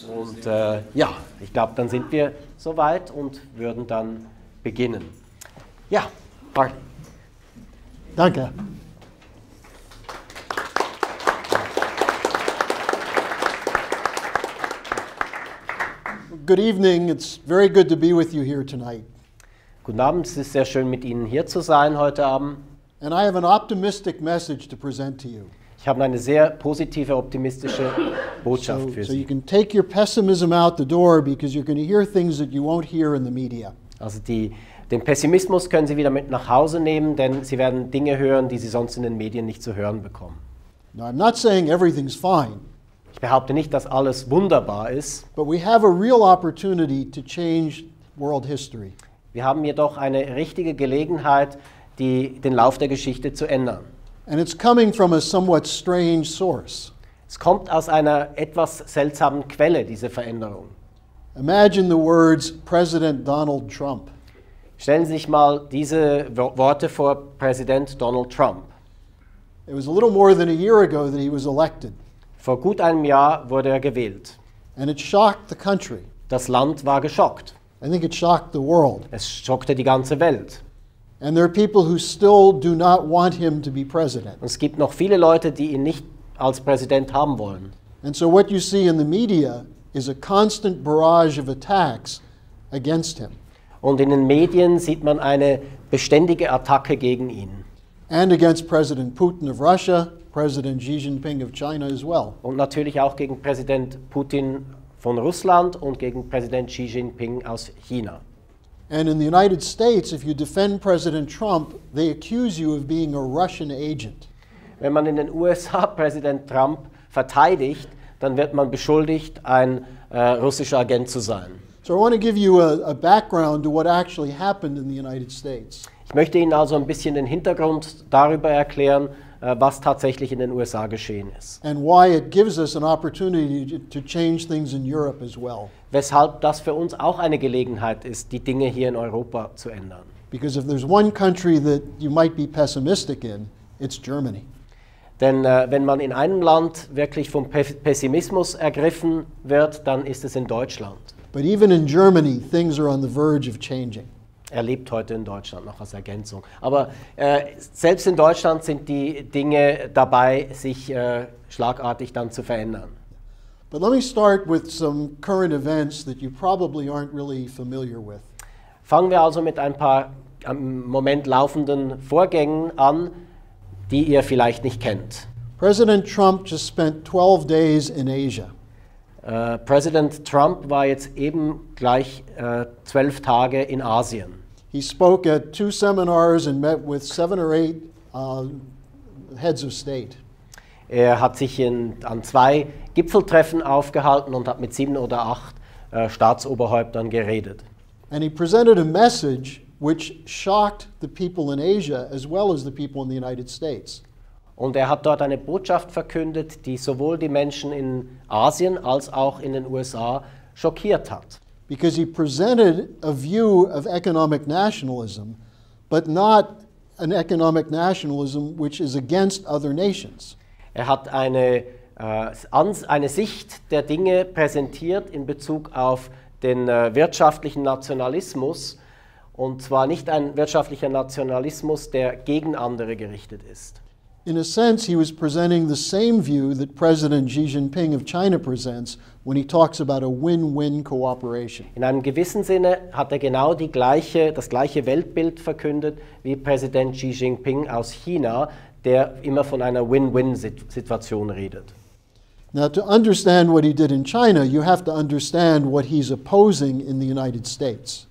Und ja, ich glaube, dann sind wir soweit und würden dann beginnen. Ja, Harley. Danke. Good evening. It's very good to be with you here tonight. Guten Abend, es ist sehr schön, mit Ihnen hier zu sein heute Abend. And I have an optimistic message to present to you. Ich habe eine sehr positive, optimistische Botschaft für So you Sie. can take your pessimism out the door because you're going to hear things that you won't hear in the media. Also den Pessimismus können Sie wieder mit nach Hause nehmen, denn Sie werden Dinge hören, die Sie sonst in den Medien nicht zu hören bekommen. Now, I'm not saying everything's fine, Ich behaupte nicht, dass alles wunderbar ist. but we have a real opportunity to change world history. Wir haben jedoch eine richtige Gelegenheit, den Lauf der Geschichte zu ändern. And it's coming from a somewhat strange source. Es kommt aus einer etwas seltsamen Quelle, diese Veränderung. Imagine the words President Donald Trump. Stellen Sie sich mal diese Worte vor, Präsident Donald Trump. It was a little more than a year ago that he was elected, Vor gut einem Jahr wurde er gewählt. and it shocked the country. Das Land war geschockt. I think it shocked the world. Es schockte die ganze Welt. And there are people who still do not want him to be president. Und es gibt noch viele Leute, die ihn nicht als Präsident haben wollen. And so what you see in the media is a constant barrage of attacks against him Und in den Medien sieht man eine beständige Attacke gegen ihn. and against President Putin of Russia, President Xi Jinping of China as well. Und natürlich auch gegen Präsident Putin von Russland und gegen Präsident Xi Jinping aus China. And in the United States, if you defend President Trump, they accuse you of being a Russian agent. Wenn man in den USA Präsident Trump verteidigt, dann wird man beschuldigt, ein russischer Agent zu sein. So I want to give you a background to what actually happened in the United States. Ich möchte Ihnen also ein bisschen den Hintergrund darüber erklären, was tatsächlich in den USA geschehen ist. And why it gives us an opportunity to change things in Europe as well. Weshalb das für uns auch eine Gelegenheit ist, die Dinge hier in Europa zu ändern. Because if there's one country that you might be pessimistic in, it's Germany. Denn wenn man in einem Land wirklich vom Pessimismus ergriffen wird, dann ist es in Deutschland. But even in Germany, things are on the verge of changing. Er lebt heute in Deutschland noch als Ergänzung. Aber selbst in Deutschland sind die Dinge dabei, sich schlagartig dann zu verändern. But let me start with some current events that you probably aren't really familiar with. Fangen wir also mit ein paar im Moment laufenden Vorgängen an, die ihr vielleicht nicht kennt. President Trump just spent 12 days in Asia. Präsident Trump war jetzt eben gleich 12 Tage in Asien. He spoke at 2 seminars and met with 7 or 8 heads of state. Er hat sich an 2 Gipfeltreffen aufgehalten und hat mit 7 oder 8 Staatsoberhäuptern geredet. And he presented a message which shocked the people in Asia as well as the people in the United States. Und er hat dort eine Botschaft verkündet, die sowohl die Menschen in Asien als auch in den USA schockiert hat. Because he presented a view of economic nationalism, but not an economic nationalism which is against other nations. Er hat eine Sicht der Dinge präsentiert in Bezug auf den wirtschaftlichen Nationalismus, und zwar nicht ein wirtschaftlicher Nationalismus, der gegen andere gerichtet ist. In a sense, he was presenting the same view that President Xi Jinping of China presents when he talks about a win-win cooperation. In einem gewissen Sinne hat er genau das gleiche Weltbild verkündet wie Präsident Xi Jinping aus China, der immer von einer Win-Win-Situation redet. Now, to understand what he did in China, you have to understand what he's opposing in the United States.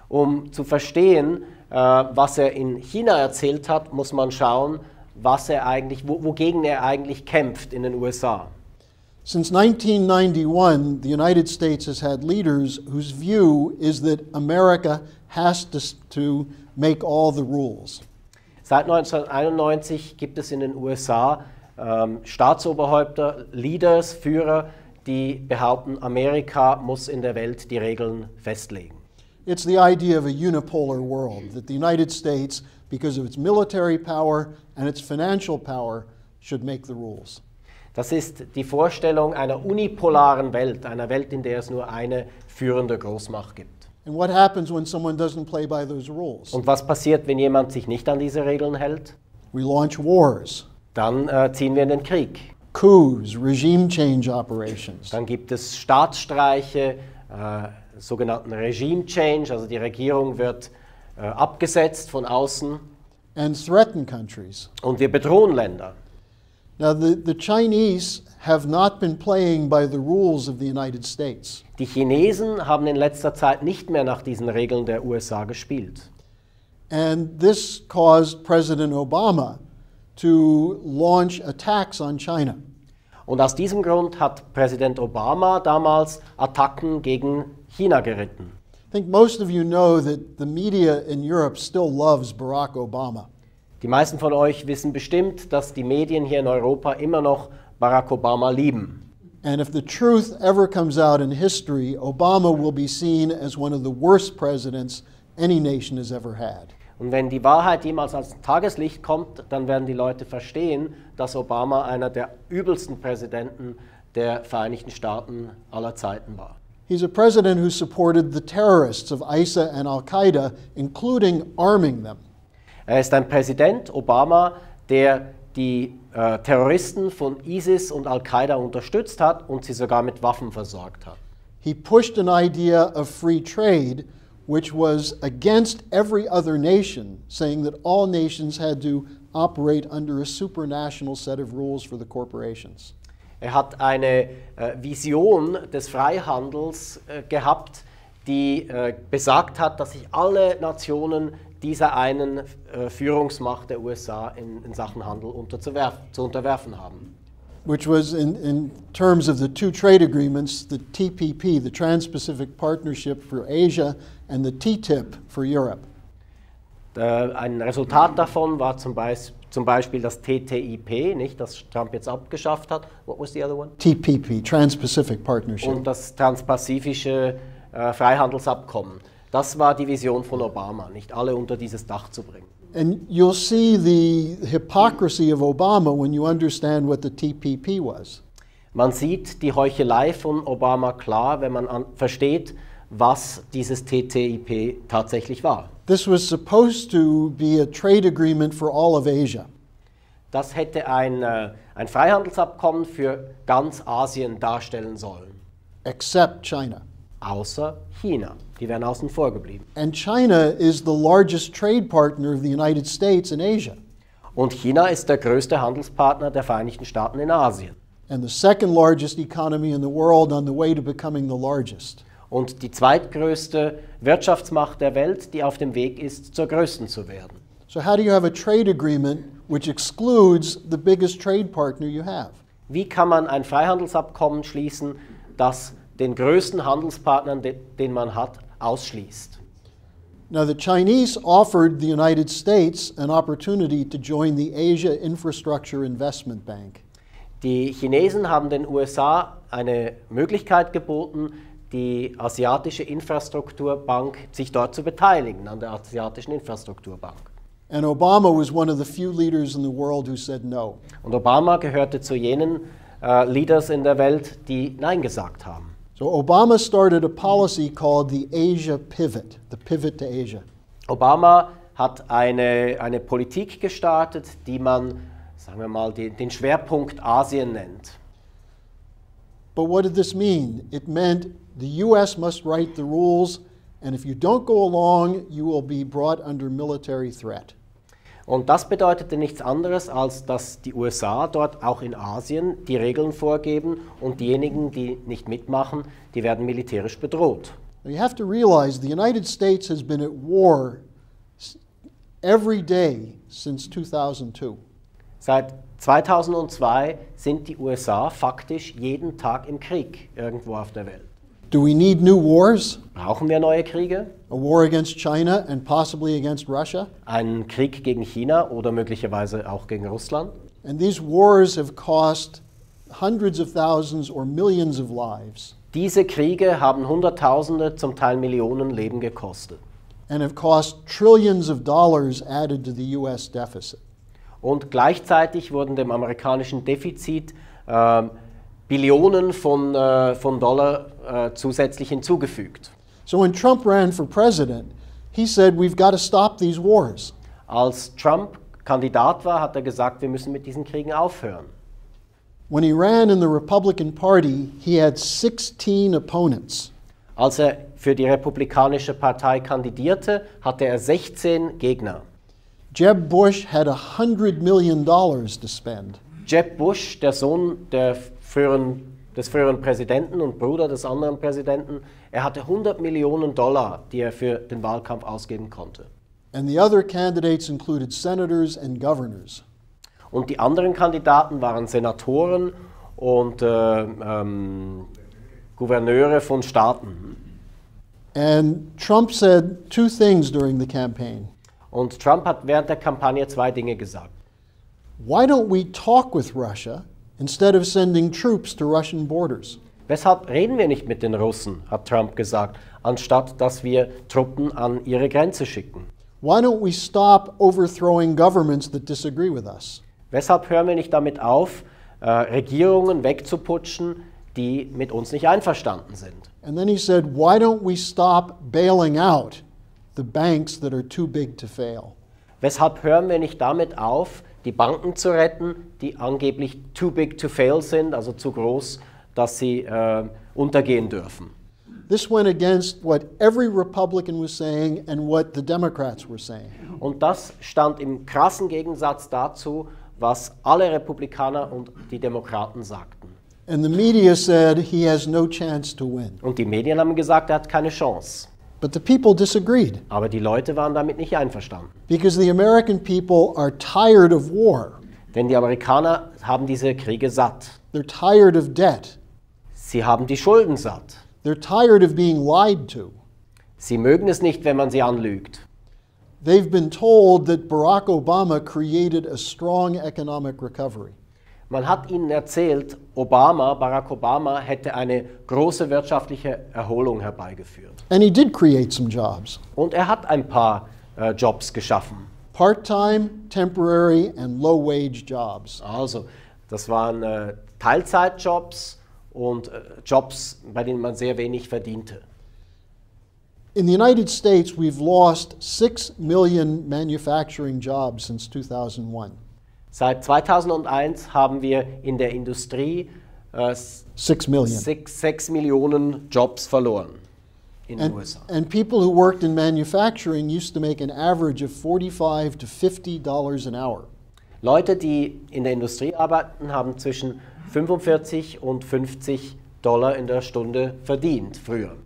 Um zu verstehen, was er in China erzählt hat, muss man schauen, wogegen er eigentlich kämpft in den USA. Since 1991, the United States has had leaders whose view is that America has to make all the rules. Seit 1991 gibt es in den USA Staatsoberhäupter, Leaders, Führer, die behaupten, Amerika muss in der Welt die Regeln festlegen. It's the idea of a unipolar world, that the United States, because of its military power and its financial power, should make the rules. Das ist die Vorstellung einer unipolaren Welt, einer Welt, in der es nur eine führende Großmacht gibt. And what happens when someone doesn't play by those rules? Und was passiert, wenn jemand sich nicht an diese Regeln hält? We launch wars, Dann ziehen wir in den Krieg. coups, regime change operations. Dann gibt es Staatsstreiche, sogenannten Regime Change, also die Regierung wird abgesetzt von außen And threaten countries. und wir bedrohen Länder. Now, the Chinese have not been playing by the rules of the United States. Die Chinesen haben in letzter Zeit nicht mehr nach diesen Regeln der USA gespielt. And this caused President Obama to launch attacks on China. Und aus diesem Grund hat Präsident Obama damals Attacken gegen China geritten. I think most of you know that the media in Europe still loves Barack Obama. Die meisten von euch wissen bestimmt, dass die Medien hier in Europa immer noch Barack Obama lieben. And if the truth ever comes out in history, Obama will be seen as one of the worst presidents any nation has ever had. Und wenn die Wahrheit jemals ans Tageslicht kommt, dann werden die Leute verstehen, dass Obama einer der übelsten Präsidenten der Vereinigten Staaten aller Zeiten war. He's a president who supported the terrorists of ISIS and Al-Qaeda, including arming them. Er ist ein Präsident, Obama, der die Terroristen von ISIS und Al-Qaida unterstützt hat und sie sogar mit Waffen versorgt hat. He pushed an idea of free trade, which was against every other nation, saying that all nations had to operate under a supranational set of rules for the corporations. Er hat eine Vision des Freihandels gehabt, die besagt hat, dass sich alle Nationen dieser einen Führungsmacht der USA in Sachen Handel zu unterwerfen haben. Which was in terms of the two trade agreements, the TPP, the Trans-Pacific Partnership for Asia, and the TTIP for Europe. Ein Resultat davon war zum Beispiel das TTIP, nicht, das Trump jetzt abgeschafft hat. What was the other one? TPP, Trans-Pacific Partnership. Und das transpazifische Freihandelsabkommen. Das war die Vision von Obama, nicht alle unter dieses Dach zu bringen. And you'll see the hypocrisy of Obama when you understand what the TPP was. Man sieht die Heuchelei von Obama klar, wenn man versteht, was dieses TTIP tatsächlich war. This was supposed to be a trade agreement for all of Asia. Das hätte ein Freihandelsabkommen für ganz Asien darstellen sollen. Except China. Außer China. Die wären außen vor geblieben. And China is the largest trade partner of the United States in Asia. Und China ist der größte Handelspartner der Vereinigten Staaten in Asien. And the second largest economy in the world on the way to becoming the largest. Und die zweitgrößte Wirtschaftsmacht der Welt, die auf dem Weg ist, zur größten zu werden. So how do you have a trade agreement which excludes the biggest trade partner you have? Wie kann man ein Freihandelsabkommen schließen, das den größten Handelspartner, den man hat, ausschließt? Now, the Chinese offered the United States an opportunity to join the Asia Infrastructure Investment Bank. Die Chinesen haben den USA eine Möglichkeit geboten, die asiatische Infrastrukturbank, sich dort zu beteiligen, an der asiatischen Infrastrukturbank. And Obama was one of the few leaders in the world who said no. Und Obama gehörte zu jenen Leaders in der Welt, die Nein gesagt haben. So Obama started a policy called the Asia Pivot, the pivot to Asia. Obama hat eine Politik gestartet, die man, sagen wir mal, den Schwerpunkt Asien nennt. But what did this mean? It meant the US must write the rules, and if you don't go along, you will be brought under military threat. Und das bedeutete nichts anderes, als dass die USA dort auch in Asien die Regeln vorgeben und diejenigen, die nicht mitmachen, die werden militärisch bedroht. Now you have to realize the United States has been at war every day since 2002. Seit 2002 sind die USA faktisch jeden Tag im Krieg irgendwo auf der Welt. Do we need new wars? Brauchen wir neue Kriege? A war against China and possibly against Russia? Einen Krieg gegen China oder möglicherweise auch gegen Russland? And these wars have cost hundreds of thousands or millions of lives. Diese Kriege haben Hunderttausende, zum Teil Millionen Leben gekostet. And have cost trillions of dollars added to the US deficit. Und gleichzeitig wurden dem amerikanischen Defizit Billionen von Dollar zusätzlich hinzugefügt. So when Trump ran for president, he said, we've got to stop these wars. Als Trump Kandidat war, hat er gesagt, wir müssen mit diesen Kriegen aufhören. When he ran in the Republican Party, he had 16 opponents. Als er für die Republikanische Partei kandidierte, hatte er 16 Gegner. Jeb Bush had $100 million to spend. Jeb Bush, der Sohn des früheren Präsidenten und Bruder des anderen Präsidenten, er hatte $100 Millionen, die er für den Wahlkampf ausgeben konnte. And the other candidates included senators and governors. Und die anderen Kandidaten waren Senatoren und Gouverneure von Staaten. And Trump said two things during the campaign. Und Trump hat während der Kampagne zwei Dinge gesagt. Why don't we talk with Russia instead of sending troops to Russian borders? Weshalb reden wir nicht mit den Russen, hat Trump gesagt, anstatt dass wir Truppen an ihre Grenze schicken? Why don't we stop overthrowing governments that disagree with us? Weshalb hören wir nicht damit auf, Regierungen wegzuputschen, die mit uns nicht einverstanden sind? And then he said, why don't we stop bailing out the banks that are too big to fail? Weshalb hören wir nicht damit auf, die Banken zu retten, die angeblich too big to fail sind, also zu groß, dass sie untergehen dürfen? This went against what every Republican was saying and what the Democrats were saying. Und das stand im krassen Gegensatz dazu, was alle Republikaner und die Demokraten sagten. And the media said he has no chance to win. Und die Medien haben gesagt, er hat keine Chance. But the people disagreed. Aber die Leute waren damit nicht einverstanden. Because the American people are tired of war. Denn die Amerikaner haben diese Kriege satt. They're tired of debt. Sie haben die Schulden satt. They're tired of being lied to. Sie mögen es nicht, wenn man sie anlügt. They've been told that Barack Obama created a strong economic recovery. Man hat ihnen erzählt, Barack Obama hätte eine große wirtschaftliche Erholung herbeigeführt. And he did create some jobs. Und er hat ein paar Jobs geschaffen. Part-time, temporary and low-wage jobs. Also, das waren Teilzeitjobs und Jobs, bei denen man sehr wenig verdiente. In the United States, we've lost 6 million manufacturing jobs since 2001. Seit 2001 haben wir in der Industrie 6 million. 6 Millionen Jobs verloren in den USA. And people who worked in manufacturing used to make an average of $45 to $50 an hour. Leute, die in der Industrie arbeiten, haben zwischen 45 und $50 in der Stunde verdient früher.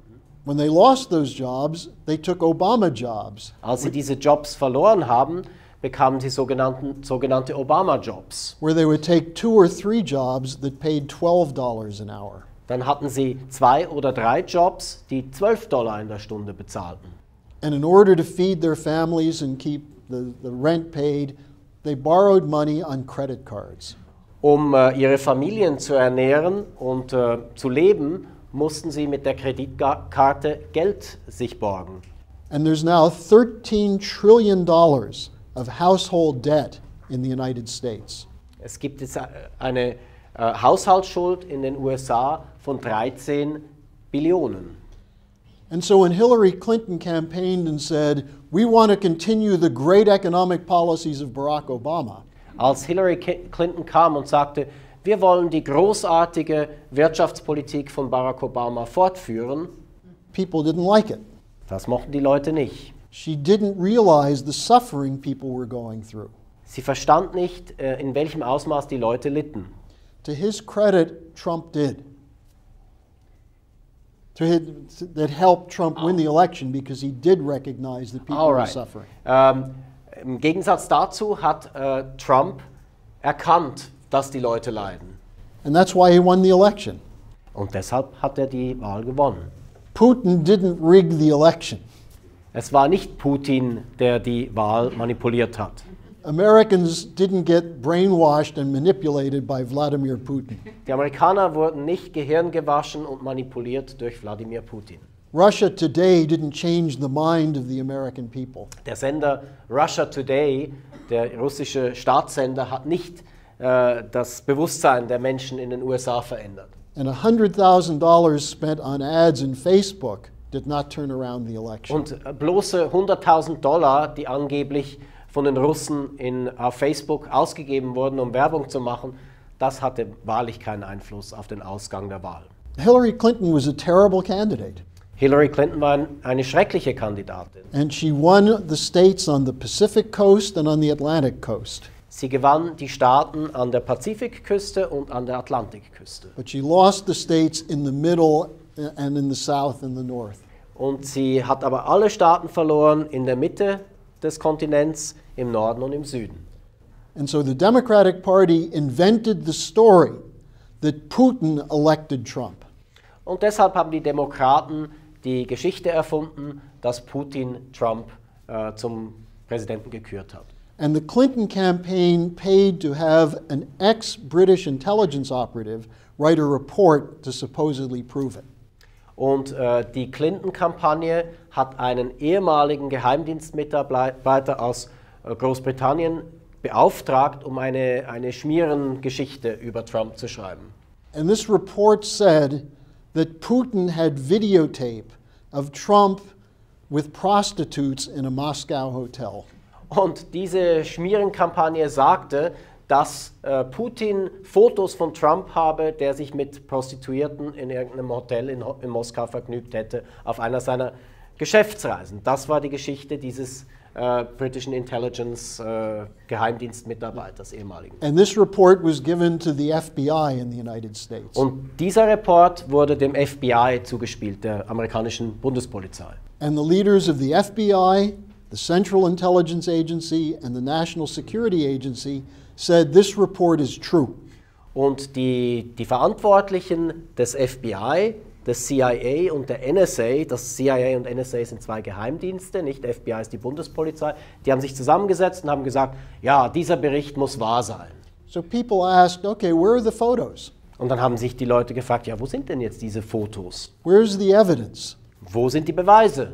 When they lost those jobs, they took Obama jobs. Als sie diese Jobs verloren haben, bekamen sie sogenannte Obama-Jobs. Where they would take 2 or 3 jobs that paid $12 an hour. Dann hatten sie 2 oder 3 Jobs, die $12 in der Stunde bezahlten. And in order to feed their families and keep the rent paid, they borrowed money on credit cards. Um ihre Familien zu ernähren und zu leben, mussten sie mit der Kreditkarte Geld sich borgen. And there's now $13 trillion of household debt in the United States. Es gibt jetzt eine Haushaltsschuld in den USA von 13 Billionen. And so when Hillary Clinton campaigned and said, we want to continue the great economic policies of Barack Obama, Als Hillary Clinton kam und sagte, wir wollen die großartige Wirtschaftspolitik von Barack Obama fortführen, people didn't like it. das mochten die Leute nicht. She didn't realize the suffering people were going through. Sie verstand nicht, in welchem Ausmaß die Leute litten. To his credit, Trump did. That helped Trump win the election because he did recognize that people were suffering. Im Gegensatz dazu hat Trump erkannt, dass die Leute leiden. And that's why he won the election. Und deshalb hat er die Wahl gewonnen. Putin didn't rig the election. Es war nicht Putin, der die Wahl manipuliert hat. Americans didn't get brainwashed and manipulated by Vladimir Putin. Die Amerikaner wurden nicht gehirngewaschen und manipuliert durch Wladimir Putin. Russia Today didn't change the mind of the American people. Der Sender Russia Today, der russische Staatssender, hat nicht das Bewusstsein der Menschen in den USA verändert. And $100,000 spent on ads in Facebook did not turn around the election. Und bloße $100.000, die angeblich von den Russen auf Facebook ausgegeben wurden, um Werbung zu machen, das hatte wahrlich keinen Einfluss auf den Ausgang der Wahl. Hillary Clinton was a terrible candidate. Hillary Clinton war eine schreckliche Kandidatin. And she won the states on the Pacific coast and on the Atlantic coast. Sie gewann die Staaten an der Pazifikküste und an der Atlantikküste. But she lost the states in the middle and in the south and the north. Und sie hat aber alle Staaten verloren in der Mitte des Kontinents, im Norden und im Süden. And so the Democratic Party invented the story that Putin elected Trump. Und deshalb haben die Demokraten die Geschichte erfunden, dass Putin Trump zum Präsidenten gekürt hat. And the Clinton campaign paid to have an ex-British intelligence operative write a report to supposedly prove it. Und die Clinton-Kampagne hat einen ehemaligen Geheimdienstmitarbeiter aus Großbritannien beauftragt, um eine Schmierengeschichte über Trump zu schreiben. And this report said that Putin had videotape of Trump with prostitutes in a Moscow hotel. Und diese Schmierenkampagne sagte, dass Putin Fotos von Trump habe, der sich mit Prostituierten in irgendeinem Hotel in Moskau vergnügt hätte, auf einer seiner Geschäftsreisen. Das war die Geschichte dieses britischen Intelligence Geheimdienstmitarbeiters, ehemaligen. And this report was given to the FBI in the United States. Und dieser Report wurde dem FBI zugespielt, der amerikanischen Bundespolizei. And the leaders of the FBI, the Central Intelligence Agency, and the National Security Agency said this report is true. Und die Verantwortlichen des FBI, des CIA und der NSA, das CIA und NSA sind zwei Geheimdienste, nicht FBI ist die Bundespolizei, die haben sich zusammengesetzt und haben gesagt, ja, dieser Bericht muss wahr sein. So people asked, okay, where are the photos? Und dann haben sich die Leute gefragt, ja, wo sind denn jetzt diese Fotos? Where's the evidence? Wo sind die Beweise?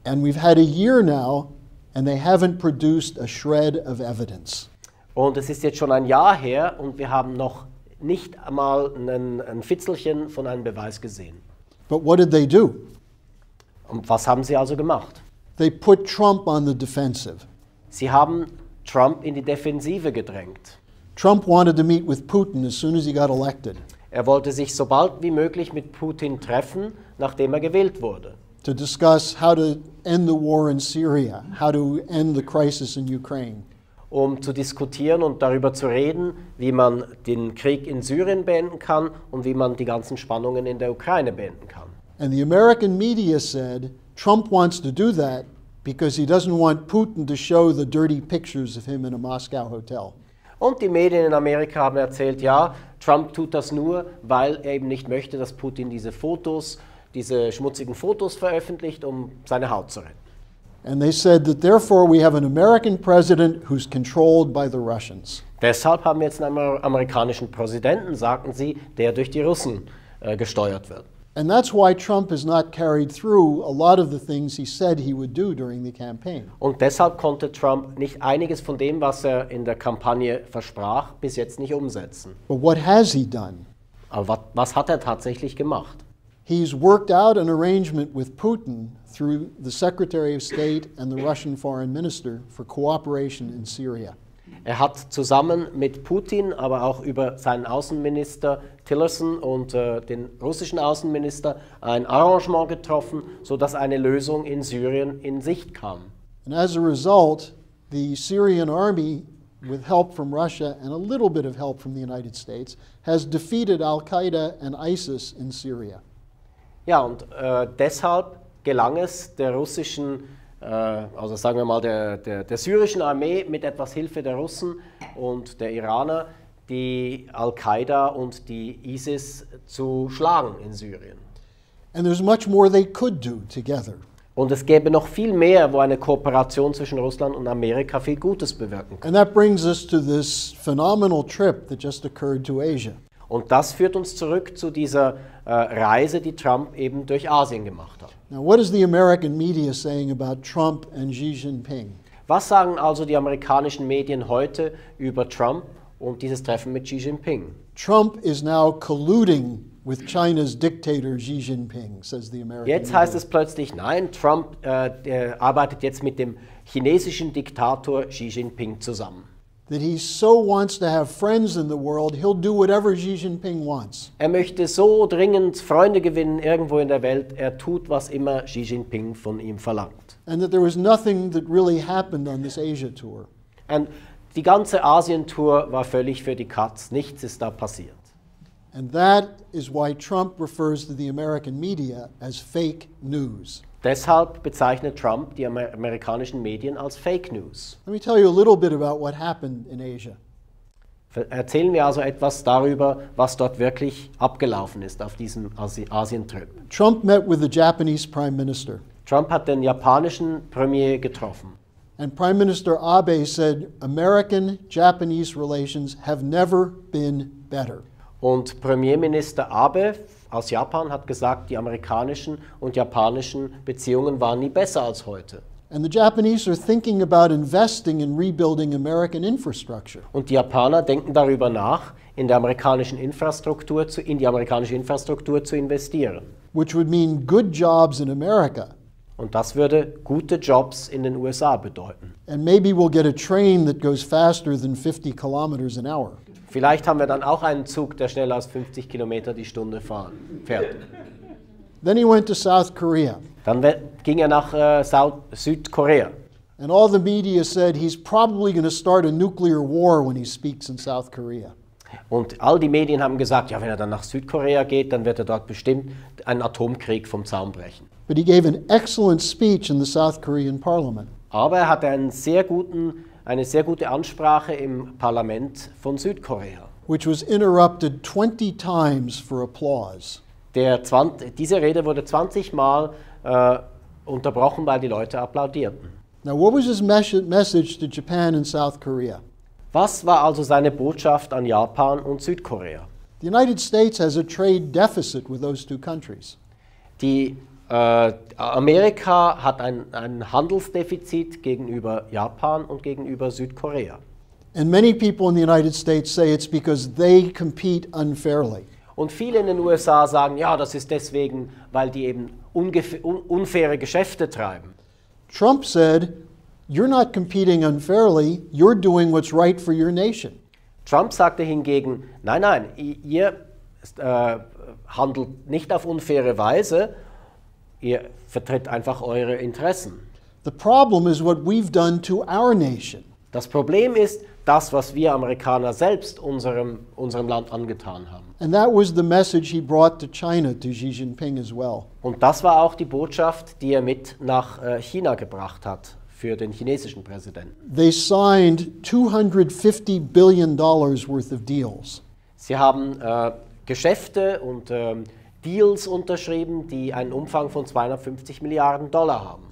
And we've had a year now, and they haven't produced a shred of evidence. Und es ist jetzt schon ein Jahr her und wir haben noch nicht einmal ein Fitzelchen von einem Beweis gesehen. But what did they do? Und was haben sie also gemacht? They put Trump on the defensive. Sie haben Trump in die Defensive gedrängt. Trump wanted to meet with Putin as soon as he got elected Er wollte sich so bald wie möglich mit Putin treffen, nachdem er gewählt wurde, to discuss how to end the war in Syria, how to end the crisis in Ukraine. um zu diskutieren und darüber zu reden, wie man den Krieg in Syrien beenden kann und wie man die ganzen Spannungen in der Ukraine beenden kann. And the American media said Trump wants to do that because he doesn't want Putin to show the dirty pictures of him in a Moscow hotel. Und die Medien in Amerika haben erzählt, ja, Trump tut das nur, weil er eben nicht möchte, dass Putin diese schmutzigen Fotos veröffentlicht, um seine Haut zu retten. And they said that therefore we have an American president who's controlled by the Russians. Deshalb haben wir jetzt einen amerikanischen Präsidenten, sagten sie, der durch die Russen gesteuert wird. And that's why Trump has not carried through a lot of the things he said he would do during the campaign. Und deshalb konnte Trump nicht einiges von dem, was er in der Kampagne versprach, bis jetzt nicht umsetzen. But what has he done? Aber was hat er tatsächlich gemacht? He's worked out an arrangement with Putin through the Secretary of State and the Russian Foreign Minister for cooperation in Syria. Er hat zusammen mit Putin, aber auch über seinen Außenminister Tillerson und den russischen Außenminister ein Arrangement getroffen, sodass eine Lösung in Syrien in Sicht kam. And as a result, the Syrian army, with help from Russia and a little bit of help from the United States, has defeated Al-Qaeda and ISIS in Syria. Ja, und deshalb gelang es der russischen, also sagen wir mal der syrischen Armee mit etwas Hilfe der Russen und der Iraner, die Al-Qaida und die ISIS zu schlagen in Syrien. And there's much more they could do together. Und es gäbe noch viel mehr, wo eine Kooperation zwischen Russland und Amerika viel Gutes bewirken kann. And that brings us to this phenomenal trip that just occurred to Asia. Und das führt uns zurück zu dieser Reise, die Trump eben durch Asien gemacht hat. Now, what is the American media saying about Trump and Xi Jinping? Was sagen also die amerikanischen Medien heute über Trump und dieses Treffen mit Xi Jinping? Trump is now colluding with China's dictator Xi Jinping, says the American Jetzt heißt es plötzlich, nein, Trump der arbeitet jetzt mit dem chinesischen Diktator Xi Jinping zusammen. That he so wants to have friends in the world, he'll do whatever Xi Jinping wants. Er möchte so dringend Freunde gewinnen irgendwo in der Welt, er tut, was immer Xi Jinping von ihm verlangt. And that there was nothing that really happened on this Asia tour. Und die ganze Asien-Tour war völlig für die Katz, nichts ist da passiert. And that is why Trump refers to the American media as fake news. Deshalb bezeichnet Trump die amerikanischen Medien als Fake News. Let me tell you a little bit about what happened in Asia. Erzählen wir also etwas darüber, was dort wirklich abgelaufen ist auf diesem Asien-Trip. Trump met with the Japanese Prime Minister. Trump hat den japanischen Premier getroffen. And Prime Minister Abe said, American-Japanese relations have never been better. Und Premierminister Abe aus Japan hat gesagt, die amerikanischen und japanischen Beziehungen waren nie besser als heute. And the Japanese are thinking about investing in rebuilding American infrastructure. Und die Japaner denken darüber nach, in die amerikanische Infrastruktur zu investieren. Which would mean good jobs in America. Und das würde gute Jobs in den USA bedeuten. And maybe we'll get a train that goes faster than 50 kilometers an hour. Vielleicht haben wir dann auch einen Zug, der schneller als 50 Kilometer die Stunde fährt. Then he went to South Korea. Dann ging er nach Südkorea. And all the media said he's probably going to start a nuclear war when he speaks in South Korea. Und all die Medien haben gesagt, ja, wenn er dann nach Südkorea geht, dann wird er dort bestimmt einen Atomkrieg vom Zaun brechen. But he gave an excellent speech in the South Korean parliament. Aber er hatte eine sehr gute Ansprache im Parlament von Südkorea. Which was interrupted 20 times for applause. Diese Rede wurde 20 Mal unterbrochen, weil die Leute applaudierten. Now, what was his message to Japan and South Korea? Was war also seine Botschaft an Japan und Südkorea? The United States has a trade deficit with those two countries. Amerika hat ein Handelsdefizit gegenüber Japan und gegenüber Südkorea. And many people in the United States say it's because they compete unfairly. Und viele in den USA sagen, ja, das ist deswegen, weil die eben unfaire Geschäfte treiben. Trump said, you're not competing unfairly, you're doing what's right for your nation. Trump sagte hingegen, nein, ihr handelt nicht auf unfaire Weise, ihr vertritt einfach eure Interessen. The problem is what we've done to our nation. Das Problem ist das, was wir Amerikaner selbst unserem Land angetan haben. And that was the message he brought to China, to Xi Jinping as well. Und das war auch die Botschaft, die er mit nach China gebracht hat für den chinesischen Präsidenten. They signed $250 billion worth of deals. Sie haben Geschäfte und Deals unterschrieben, die einen Umfang von 250 Milliarden Dollar haben.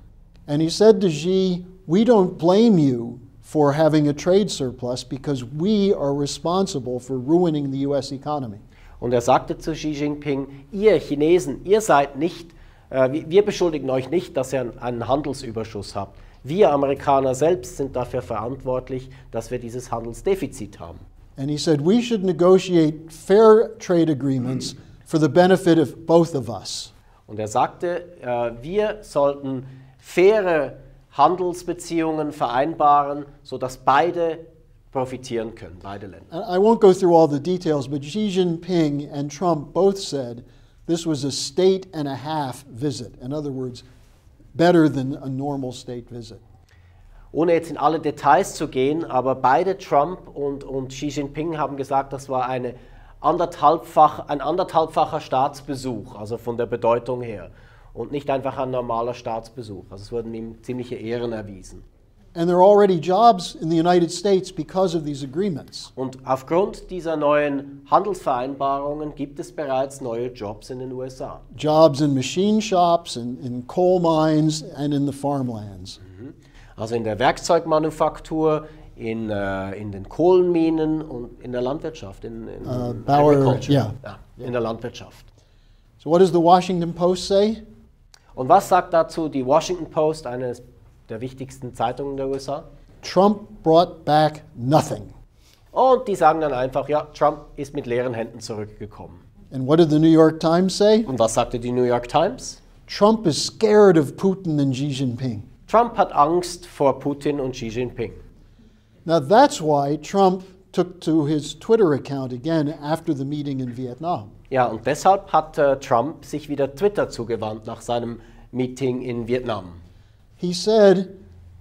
And he said to Xi, we don't blame you for having a trade surplus because we are responsible for ruining the US economy. Und er sagte zu Xi Jinping, ihr Chinesen, ihr seid nicht, wir beschuldigen euch nicht, dass ihr einen Handelsüberschuss habt. Wir Amerikaner selbst sind dafür verantwortlich, dass wir dieses Handelsdefizit haben. And he said we should negotiate fair trade agreements for the benefit of both of us. Und er sagte, wir sollten faire Handelsbeziehungen vereinbaren, sodass beide profitieren können, beide Länder. I won't go through all the details, but Xi Jinping and Trump both said this was a state and a half visit. In other words, better than a normal state visit. Ohne jetzt in alle Details zu gehen, aber beide Trump und Xi Jinping haben gesagt, das war ein anderthalbfacher Staatsbesuch, also von der Bedeutung her. Und nicht einfach ein normaler Staatsbesuch. Also es wurden ihm ziemliche Ehren erwiesen. And there are already jobs in the United States because of these agreements. Und aufgrund dieser neuen Handelsvereinbarungen gibt es bereits neue Jobs in den USA. Jobs in machine shops, in coal mines and in the farmlands. Also in der Werkzeugmanufaktur, in den Kohlenminen und in der Landwirtschaft, in Agriculture, yeah. In der Landwirtschaft. So what does the Washington Post say? Und was sagt dazu die Washington Post, eine der wichtigsten Zeitungen der USA. Trump brought back nothing. Und die sagen dann einfach, ja, Trump ist mit leeren Händen zurückgekommen. And what did the New York Times say? Und was sagte die New York Times? Trump is scared of Putin and Xi Jinping. Trump hat Angst vor Putin und Xi Jinping. Now that's why Trump took to his Twitter account again after the meeting in Vietnam. Ja, und deshalb hat Trump sich wieder Twitter zugewandt nach seinem Meeting in Vietnam. He said,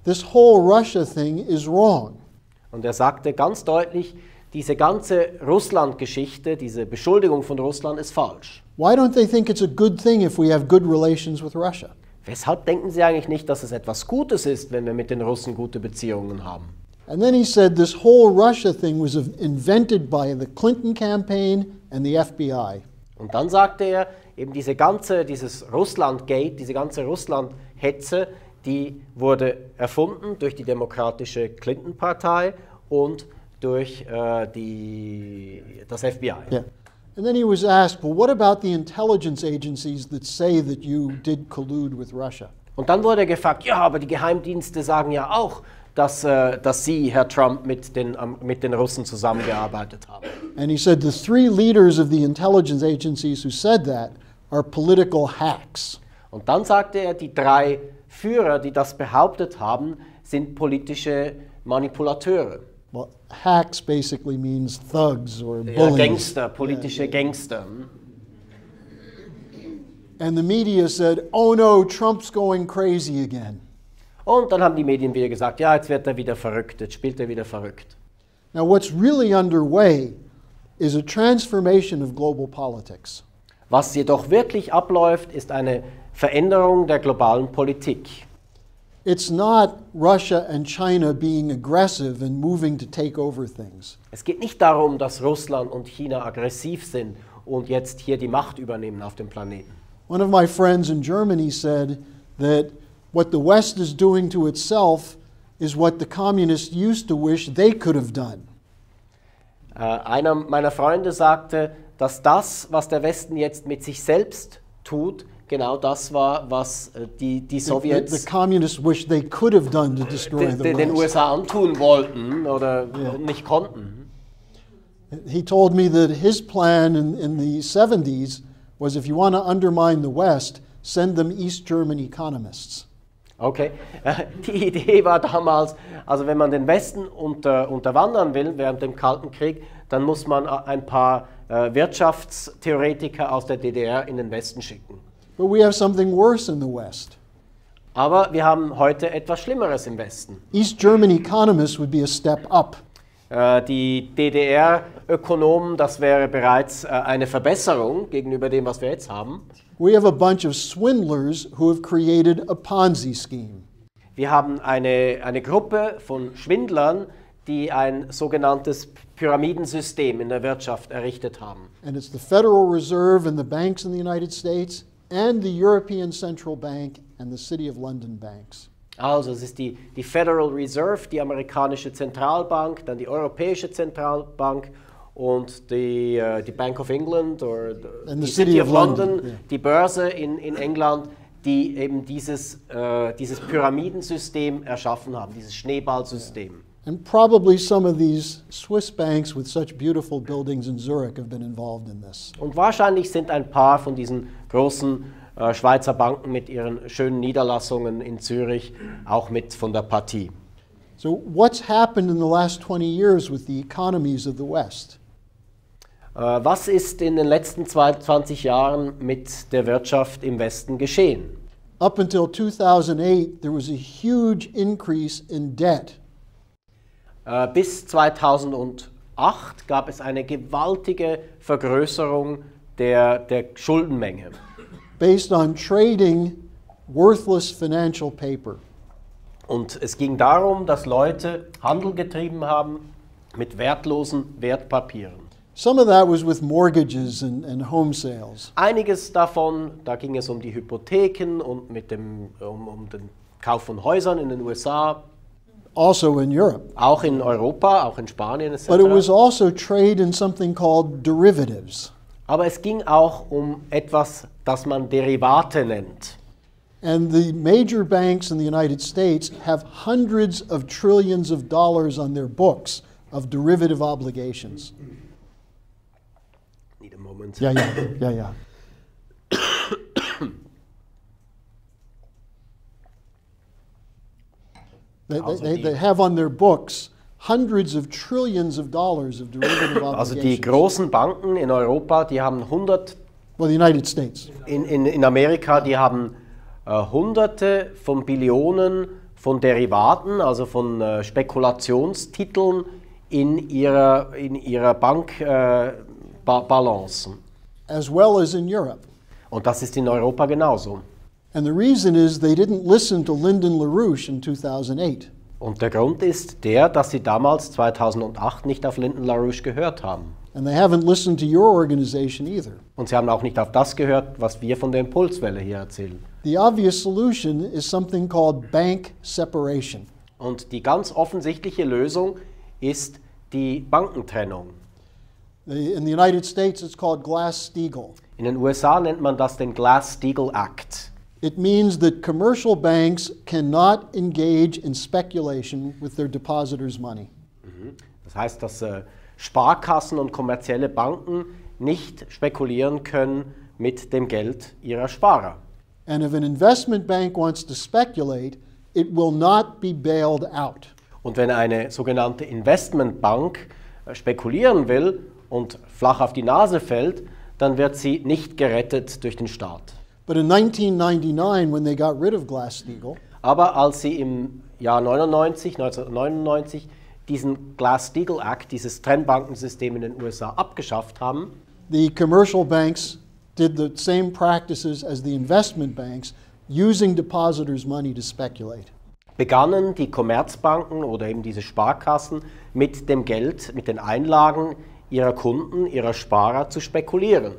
this whole Russia thing is wrong. Und er sagte ganz deutlich, diese ganze Russland-Geschichte, diese Beschuldigung von Russland ist falsch. Why don't they think it's a good thing if we have good relations with Russia? Weshalb denken Sie eigentlich nicht, dass es etwas Gutes ist, wenn wir mit den Russen gute Beziehungen haben? And then he said this whole Russia thing was invented by the Clinton campaign and the FBI. Und dann sagte er, eben dieses Russland-Gate, diese ganze Russland-Hetze, die wurde erfunden durch die demokratische Clinton-Partei und durch das FBI. Yeah. And then he was asked, well, what about the intelligence agencies that say that you did collude with Russia? Und dann wurde er gefragt, ja, aber die Geheimdienste sagen ja auch, dass Sie, Herr Trump, mit den Russen zusammengearbeitet haben. And he said the three leaders of the intelligence agencies who said that are political hacks. Und dann sagte er, die 3 Führer, die das behauptet haben, sind politische Manipulateure. Well, hacks basically means thugs or Ja, bullies. Gangster, politische Gangster. And the media said, oh no, Trump's going crazy again. Und dann haben die Medien wieder gesagt, ja, jetzt wird er wieder verrückt, jetzt spielt er wieder verrückt. Now what's really underway is a transformation of global politics. Was jedoch wirklich abläuft, ist eine Veränderung der globalen Politik. It's not Russia and China being aggressive and moving to take over things. Es geht nicht darum, dass Russland und China aggressiv sind und jetzt hier die Macht übernehmen auf dem Planeten. One of my friends in Germany said that what the West is doing to itself is what the communists used to wish they could have done. Einer meiner Freunde sagte, dass das, was der Westen jetzt mit sich selbst tut, genau das war, was die Sowjets The communists wish they could have done to destroy the den West. USA antun wollten oder nicht konnten. He told me that his plan in the 70s was if you want to undermine the West, send them East German economists. Okay, die Idee war damals, also wenn man den Westen unterwandern will während dem Kalten Krieg, dann muss man ein paar Wirtschaftstheoretiker aus der DDR in den Westen schicken. But we have something worse in the West. Aber wir haben heute etwas Schlimmeres im Westen. East German economists would be a step up. Die DDR-Ökonomen, das wäre bereits eine Verbesserung gegenüber dem, was wir jetzt haben. We have a bunch of swindlers who have created a Ponzi scheme. Wir haben eine Gruppe von Schwindlern, die ein sogenanntes Pyramidensystem in der Wirtschaft errichtet haben. And it's the Federal Reserve and the banks in the United States and the European Central Bank and the City of London banks. Also es ist die Federal Reserve, die amerikanische Zentralbank, dann die Europäische Zentralbank und die Bank of England oder die City of London, yeah. Die Börse in England, die eben dieses Pyramidensystem erschaffen haben, dieses Schneeballsystem. And probably some of these Swiss banks with such beautiful buildings in Zurich have been involved in this. Und wahrscheinlich sind ein paar von diesen großen Schweizer Banken mit ihren schönen Niederlassungen in Zürich auch mit von der Partie. So what's happened in the last 20 years with the economies of the West? Was ist in den letzten 20 Jahren mit der Wirtschaft im Westen geschehen? Up until 2008, there was a huge increase in debt. Bis 2008 gab es eine gewaltige Vergrößerung der Schuldenmenge. Based on trading worthless financial paper. Und es ging darum, dass Leute Handel getrieben haben mit wertlosen Wertpapieren. Some of that was with mortgages and home sales. Einiges davon, da ging es um die Hypotheken und um den Kauf von Häusern in den USA. Also in Europe. Auch in Europa, auch in Spanien etc. But it was also trade in something called derivatives. Aber es ging auch um etwas, das man Derivate nennt. And the major banks in the United States have hundreds of trillions of dollars on their books of derivative obligations. Need a moment. Yeah. They have on their books hundreds of trillions of dollars of derivative obligations. Also die großen Banken in Europa, die haben Well, the United States. in Amerika, die haben Hunderte von Billionen von Derivaten, also von Spekulationstiteln in ihrer Bankbalance. As well as in Europe. Und das ist in Europa genauso. And the reason is they didn't listen to Lyndon LaRouche in 2008. Und der Grund ist der, dass sie damals 2008 nicht auf Lyndon LaRouche gehört haben. And they haven't listened to your organization either. Und sie haben auch nicht auf das gehört, was wir von der Impulswelle hier erzählen. The obvious solution is something called bank separation. Und die ganz offensichtliche Lösung ist die Bankentrennung. In the United States it's called Glass-Steagall. In den USA nennt man das den Glass-Steagall Act. It means that commercial banks cannot engage in speculation with their depositors' money. Das heißt, dass Sparkassen und kommerzielle Banken nicht spekulieren können mit dem Geld ihrer Sparer. And if an investment bank wants to speculate, it will not be bailed out. Und wenn eine sogenannte Investmentbank spekulieren will und flach auf die Nase fällt, dann wird sie nicht gerettet durch den Staat. But in 1999, when they got rid of Glass-Steagall, aber als sie im Jahr 1999 diesen Glass-Steagall Act, dieses Trennbankensystem in den USA abgeschafft haben, the commercial banks did the same practices as the investment banks, using depositors' money to speculate. begannen die Kommerzbanken oder eben diese Sparkassen mit dem Geld, mit den Einlagen ihrer Kunden, ihrer Sparer zu spekulieren.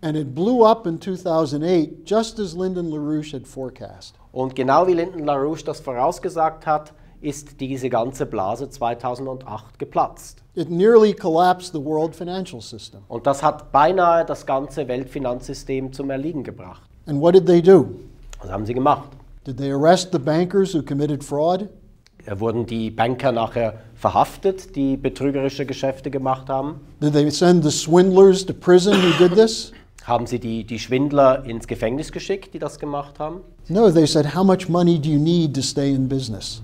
And it blew up in 2008, just as Lyndon LaRouche had forecast. Und genau wie Lyndon LaRouche das vorausgesagt hat, ist diese ganze Blase 2008 geplatzt. It nearly collapsed the world financial system. Und das hat beinahe das ganze Weltfinanzsystem zum Erliegen gebracht. And what did they do? Was haben sie gemacht? Did they arrest the bankers who committed fraud? Wurden die Banker nachher verhaftet, die betrügerische Geschäfte gemacht haben? Did they send the swindlers to prison who did this? Haben sie die Schwindler ins Gefängnis geschickt, die das gemacht haben? No, they said, how much money do you need to stay in business?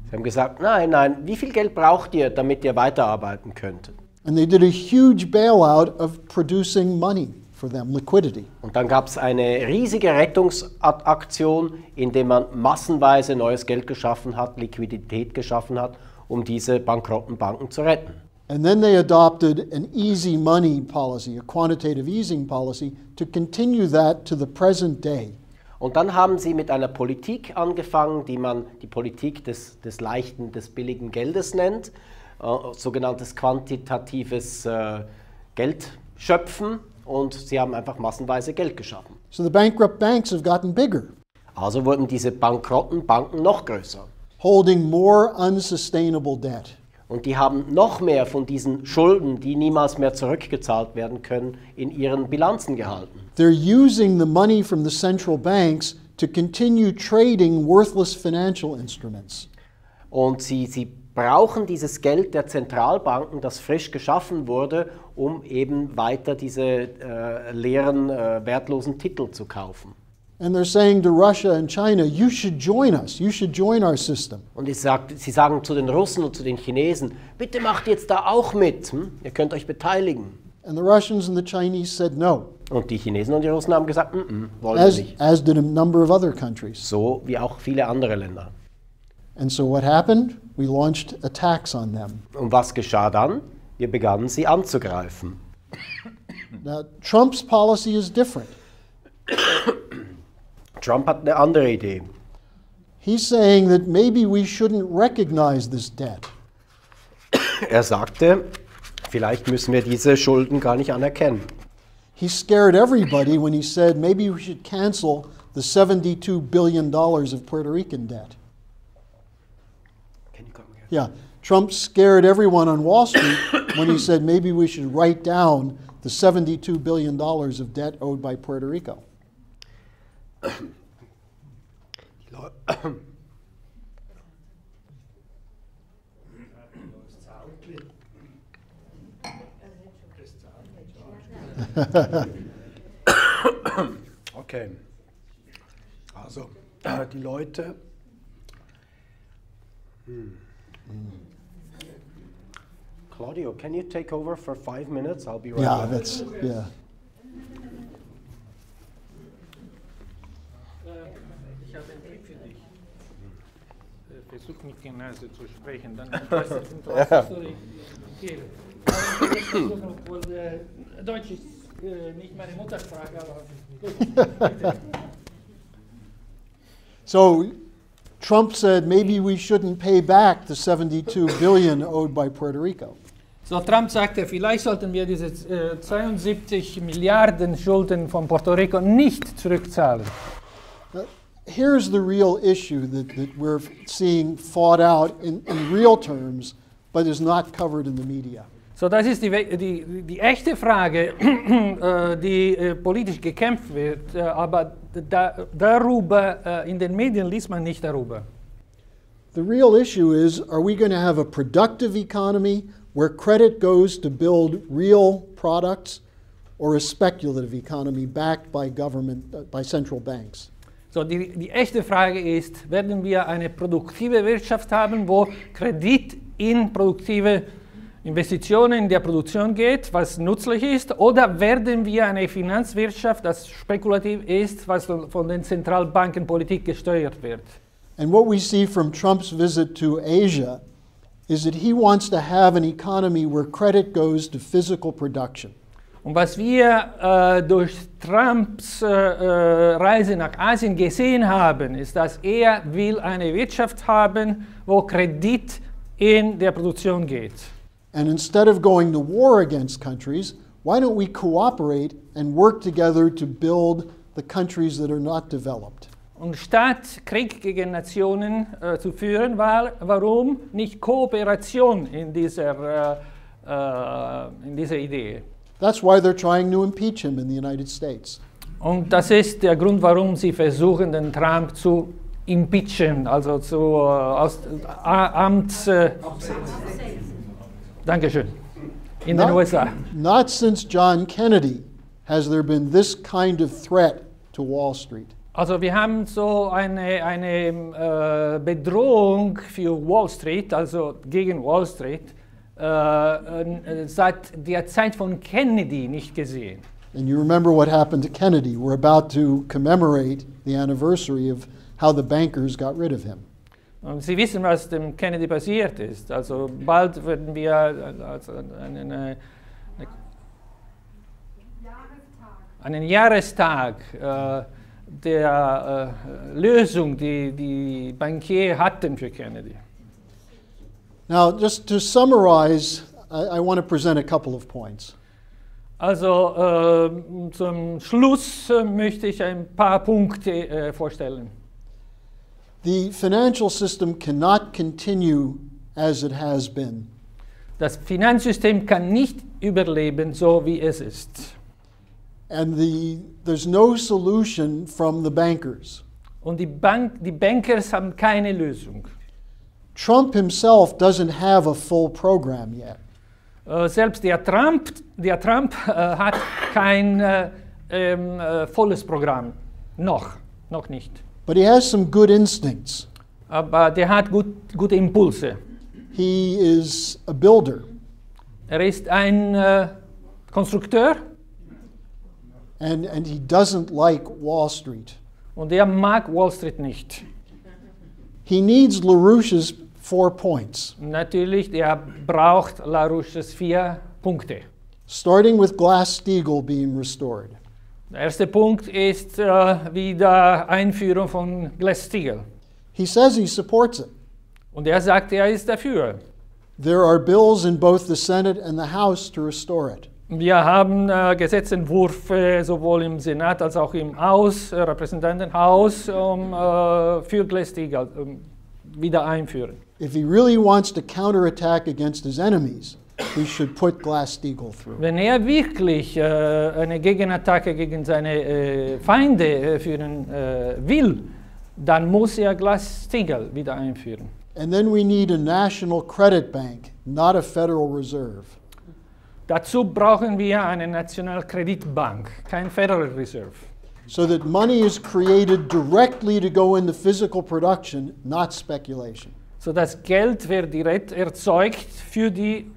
Sie haben gesagt, nein, wie viel Geld braucht ihr, damit ihr weiterarbeiten könnt? And they did a huge bailout of producing money for them, liquidity. Und dann gab es eine riesige Rettungsaktion, indem man massenweise neues Geld geschaffen hat, Liquidität geschaffen hat, um diese bankrotten Banken zu retten. And then they adopted an easy money policy, a quantitative easing policy, to continue that to the present day. Und dann haben sie mit einer Politik angefangen, die man die Politik des leichten, des billigen Geldes nennt, sogenanntes quantitatives Geldschöpfen, und sie haben einfach massenweise Geld geschaffen. So the bankrupt banks have gotten bigger, Also wurden diese bankrotten Banken noch größer. holding more unsustainable debt. Und die haben noch mehr von diesen Schulden, die niemals mehr zurückgezahlt werden können, in ihren Bilanzen gehalten. They're using the money from the central banks to continue trading worthless financial instruments. Und sie brauchen dieses Geld der Zentralbanken, das frisch geschaffen wurde, um eben weiter diese leeren, wertlosen Titel zu kaufen. And they're saying to Russia and China, you should join us, you should join our system. Und sie sagen zu den Russen und zu den Chinesen, bitte macht jetzt da auch mit, ihr könnt euch beteiligen. And the Russians and the Chinese said no, Und die Chinesen und die Russen haben gesagt, wollen wir nicht. as did a number of other countries. So wie auch viele andere Länder. And so what happened? We launched attacks on them. Und was geschah dann? Wir begannen sie anzugreifen. Now, Trump's policy is different. Trump hat eine andere Idee. He's saying that maybe we shouldn't recognize this debt. Er sagte, vielleicht müssen wir diese Schulden gar nicht anerkennen. He scared everybody when he said maybe we should cancel the $72 billion of Puerto Rican debt. Yeah, Trump scared everyone on Wall Street when he said maybe we should write down the $72 billion of debt owed by Puerto Rico. Okay, also die Leute. Claudio, can you take over for 5 minutes? I'll be right Yeah, back. that's, yeah. Ich habe einen Trick für dich. Versuch mit der Nase zu sprechen, dann weißt du, obwohl Deutsch ist nicht meine Muttersprache, aber gut. So Trump said maybe we shouldn't pay back the 72 billion owed by Puerto Rico. So, Trump sagte, vielleicht sollten wir diese 72 Milliarden Schulden von Puerto Rico nicht zurückzahlen. Here's the real issue that we're seeing fought out in real terms, but is not covered in the media. So, das ist die echte Frage, die politisch gekämpft wird, aber darüber in den Medien liest man nicht darüber. The real issue is, are we going to have a productive economy where credit goes to build real products, or a speculative economy backed by government, by central banks? So, die echte Frage ist, werden wir eine produktive Wirtschaft haben, wo Kredit in produktive Investitionen in der Produktion geht, was nützlich ist, oder werden wir eine Finanzwirtschaft, das spekulativ ist, was von den Zentralbankenpolitik gesteuert wird? And what we see from Trump's visit to Asia is that he wants to have an economy where credit goes to physical production. Und was wir durch Trumps Reise nach Asien gesehen haben, ist, dass er will eine Wirtschaft haben, wo Kredit in der Produktion geht. And instead of going to war against countries, why don't we cooperate and work together to build the countries that are not developed? Und statt Krieg gegen Nationen zu führen, warum nicht Kooperation in dieser Idee? That's why they're trying to impeach him in the United States. Und das ist der Grund, warum sie versuchen, den Trump zu impeachen, also zu aus Amts. Dankeschön. In den USA. Not since John Kennedy has there been this kind of threat to Wall Street. Also wir haben so eine Bedrohung für Wall Street, also gegen Wall Street, seit der Zeit von Kennedy nicht gesehen. And you remember what happened to Kennedy. We're about to commemorate the anniversary of how the bankers got rid of him. Und Sie wissen, was dem Kennedy passiert ist. Also bald werden wir einen Jahrestag der Lösung, die die Bankier hatten für Kennedy. Now, just to summarize, I want to present a couple of points. Also zum Schluss möchte ich ein paar Punkte vorstellen. The financial system cannot continue as it has been. Das Finanzsystem kann nicht überleben, so wie es ist. And there's no solution from the bankers. Und die Bankers haben keine Lösung. Trump himself doesn't have a full program yet. Selbst der Trump hat kein volles Programm. Noch nicht. But he has some good instincts. Aber der hat gute Impulse. He is a builder. Er ist ein Konstrukteur. And he doesn't like Wall Street. Und er mag Wall Street nicht. He needs LaRouche's 4 points. Natürlich, der braucht LaRouche's 4 Punkte. Starting with Glass-Steagall being restored. Der erste Punkt ist wieder Einführung von Glass-Steagall. He says he supports it. Und er sagt, er ist dafür. There are bills in both the Senate and the House to restore it. Wir haben Gesetzentwürfe sowohl im Senat als auch im Repräsentantenhaus für Glass-Steagall wieder einführen. If he really wants to counterattack against his enemies, he should put Glass-Steagall through. Wenn er wirklich eine Gegenattacke gegen seine Feinde führen will, dann muss er Glass-Steagall wieder einführen. And then we need a national credit bank, not a Federal Reserve. Dazu brauchen wir eine Nationalkreditbank, kein Federal Reserve. So that money is created directly to go into physical production, not speculation. So das Geld wird direkt erzeugt für die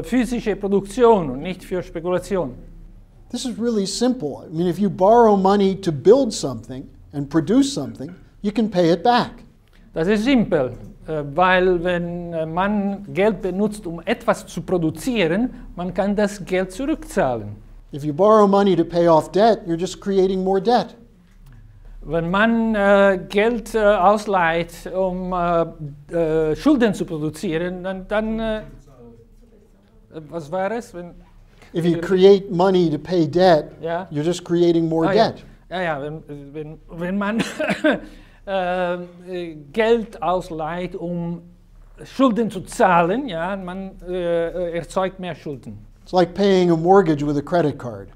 physische Produktion und nicht für Spekulation. This is really simple. I mean, if you borrow money to build something and produce something, you can pay it back. Das ist simpel, weil wenn man Geld benutzt, um etwas zu produzieren, man kann das Geld zurückzahlen. If you borrow money to pay off debt, you're just creating more debt. Wenn man Geld ausleiht, um Schulden zu produzieren, dann was war es? If you create money to pay debt, Ja. you're just creating more debt. Ja, wenn man Geld ausleiht, um Schulden zu zahlen, ja, man erzeugt mehr Schulden. It's like paying a mortgage with a credit card.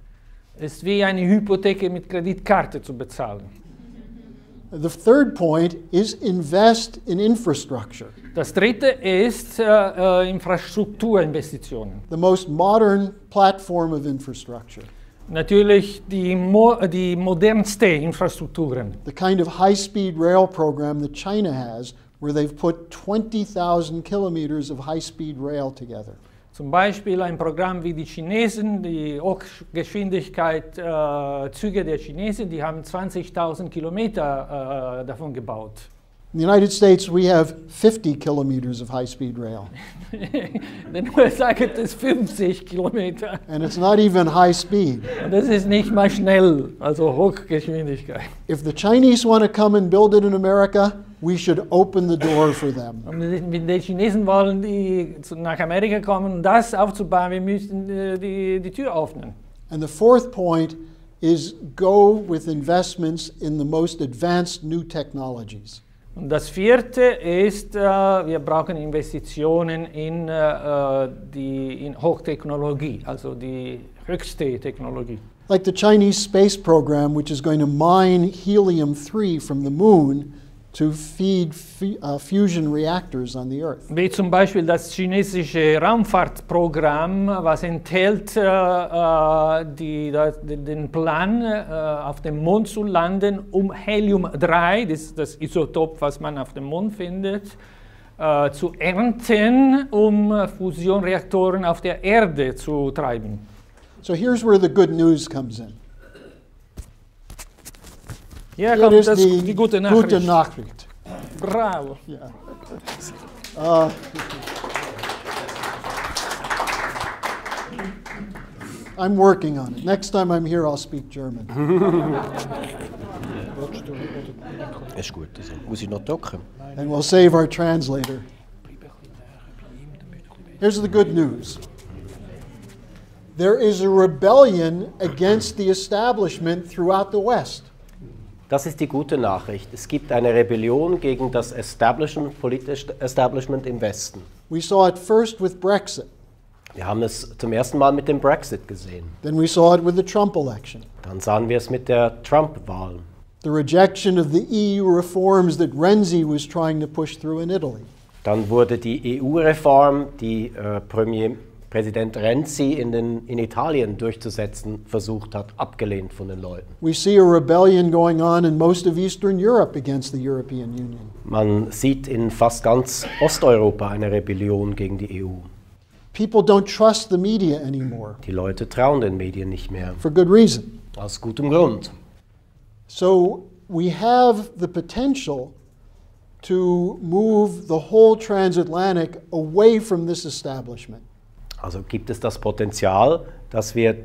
Es ist wie eine Hypothek mit Kreditkarte zu bezahlen. The third point is invest in infrastructure. Das dritte ist Infrastrukturinvestitionen. The most modern platform of infrastructure. Natürlich die modernste Infrastrukturen. The kind of high-speed rail program that China has, where they've put 20,000 kilometers of high-speed rail together. Zum Beispiel ein Programm wie die Chinesen, die Hochgeschwindigkeit Züge der Chinesen, die haben 20.000 Kilometer davon gebaut. In the United States, we have 50 kilometers of high-speed rail. In den USA gibt es 50 Kilometer. And it's not even high speed. Und das ist nicht mal schnell, also Hochgeschwindigkeit. If the Chinese want to come and build it in America, we should open the door for them. Und wenn die Chinesen wollen, die nach Amerika kommen, um das aufzubauen, wir müssen die Tür öffnen. And the fourth point is go with investments in the most advanced new technologies. Und das vierte ist, wir brauchen Investitionen in Hochtechnologie, also die höchste Technologie. Like the Chinese space program, which is going to mine helium-3 from the moon to feed fusion reactors on the Earth. Wie zum Beispiel das chinesische Raumfahrtprogramm, was enthält den Plan, auf dem Mond zu landen, um Helium-3, das Isotop, was man auf dem Mond findet, zu ernten, um Fusionreaktoren auf der Erde zu treiben. So here's where the good news comes in. Hier Here kommt is die gute Nachricht. Gute Nachricht. Bravo. Yeah. I'm working on it. Next time I'm here, I'll speak German. Ist gut, also muss ich noch drucken. And we'll save our translator. Here's the good news. There is a rebellion against the establishment throughout the West. Das ist die gute Nachricht. Es gibt eine Rebellion gegen das Establishment, politische Establishment im Westen. We saw it first with Brexit. Wir haben es zum ersten Mal mit dem Brexit gesehen. Then we saw it with the Trump election. Dann sahen wir es mit der Trump-Wahl. The rejection of the EU reforms that Renzi was trying to push through in Italy. Dann wurde die EU-Reform, die Präsident Renzi in Italien durchzusetzen versucht hat, abgelehnt von den Leuten. We see a rebellion going on in most of Eastern Europe against the European Union. Man sieht in fast ganz Osteuropa eine Rebellion gegen die EU. People don't trust the media anymore, Die Leute trauen den Medien nicht mehr. for good reason. Aus gutem Grund. So we have the potential to move the whole transatlantic away from this establishment. Also gibt es das Potenzial, dass wir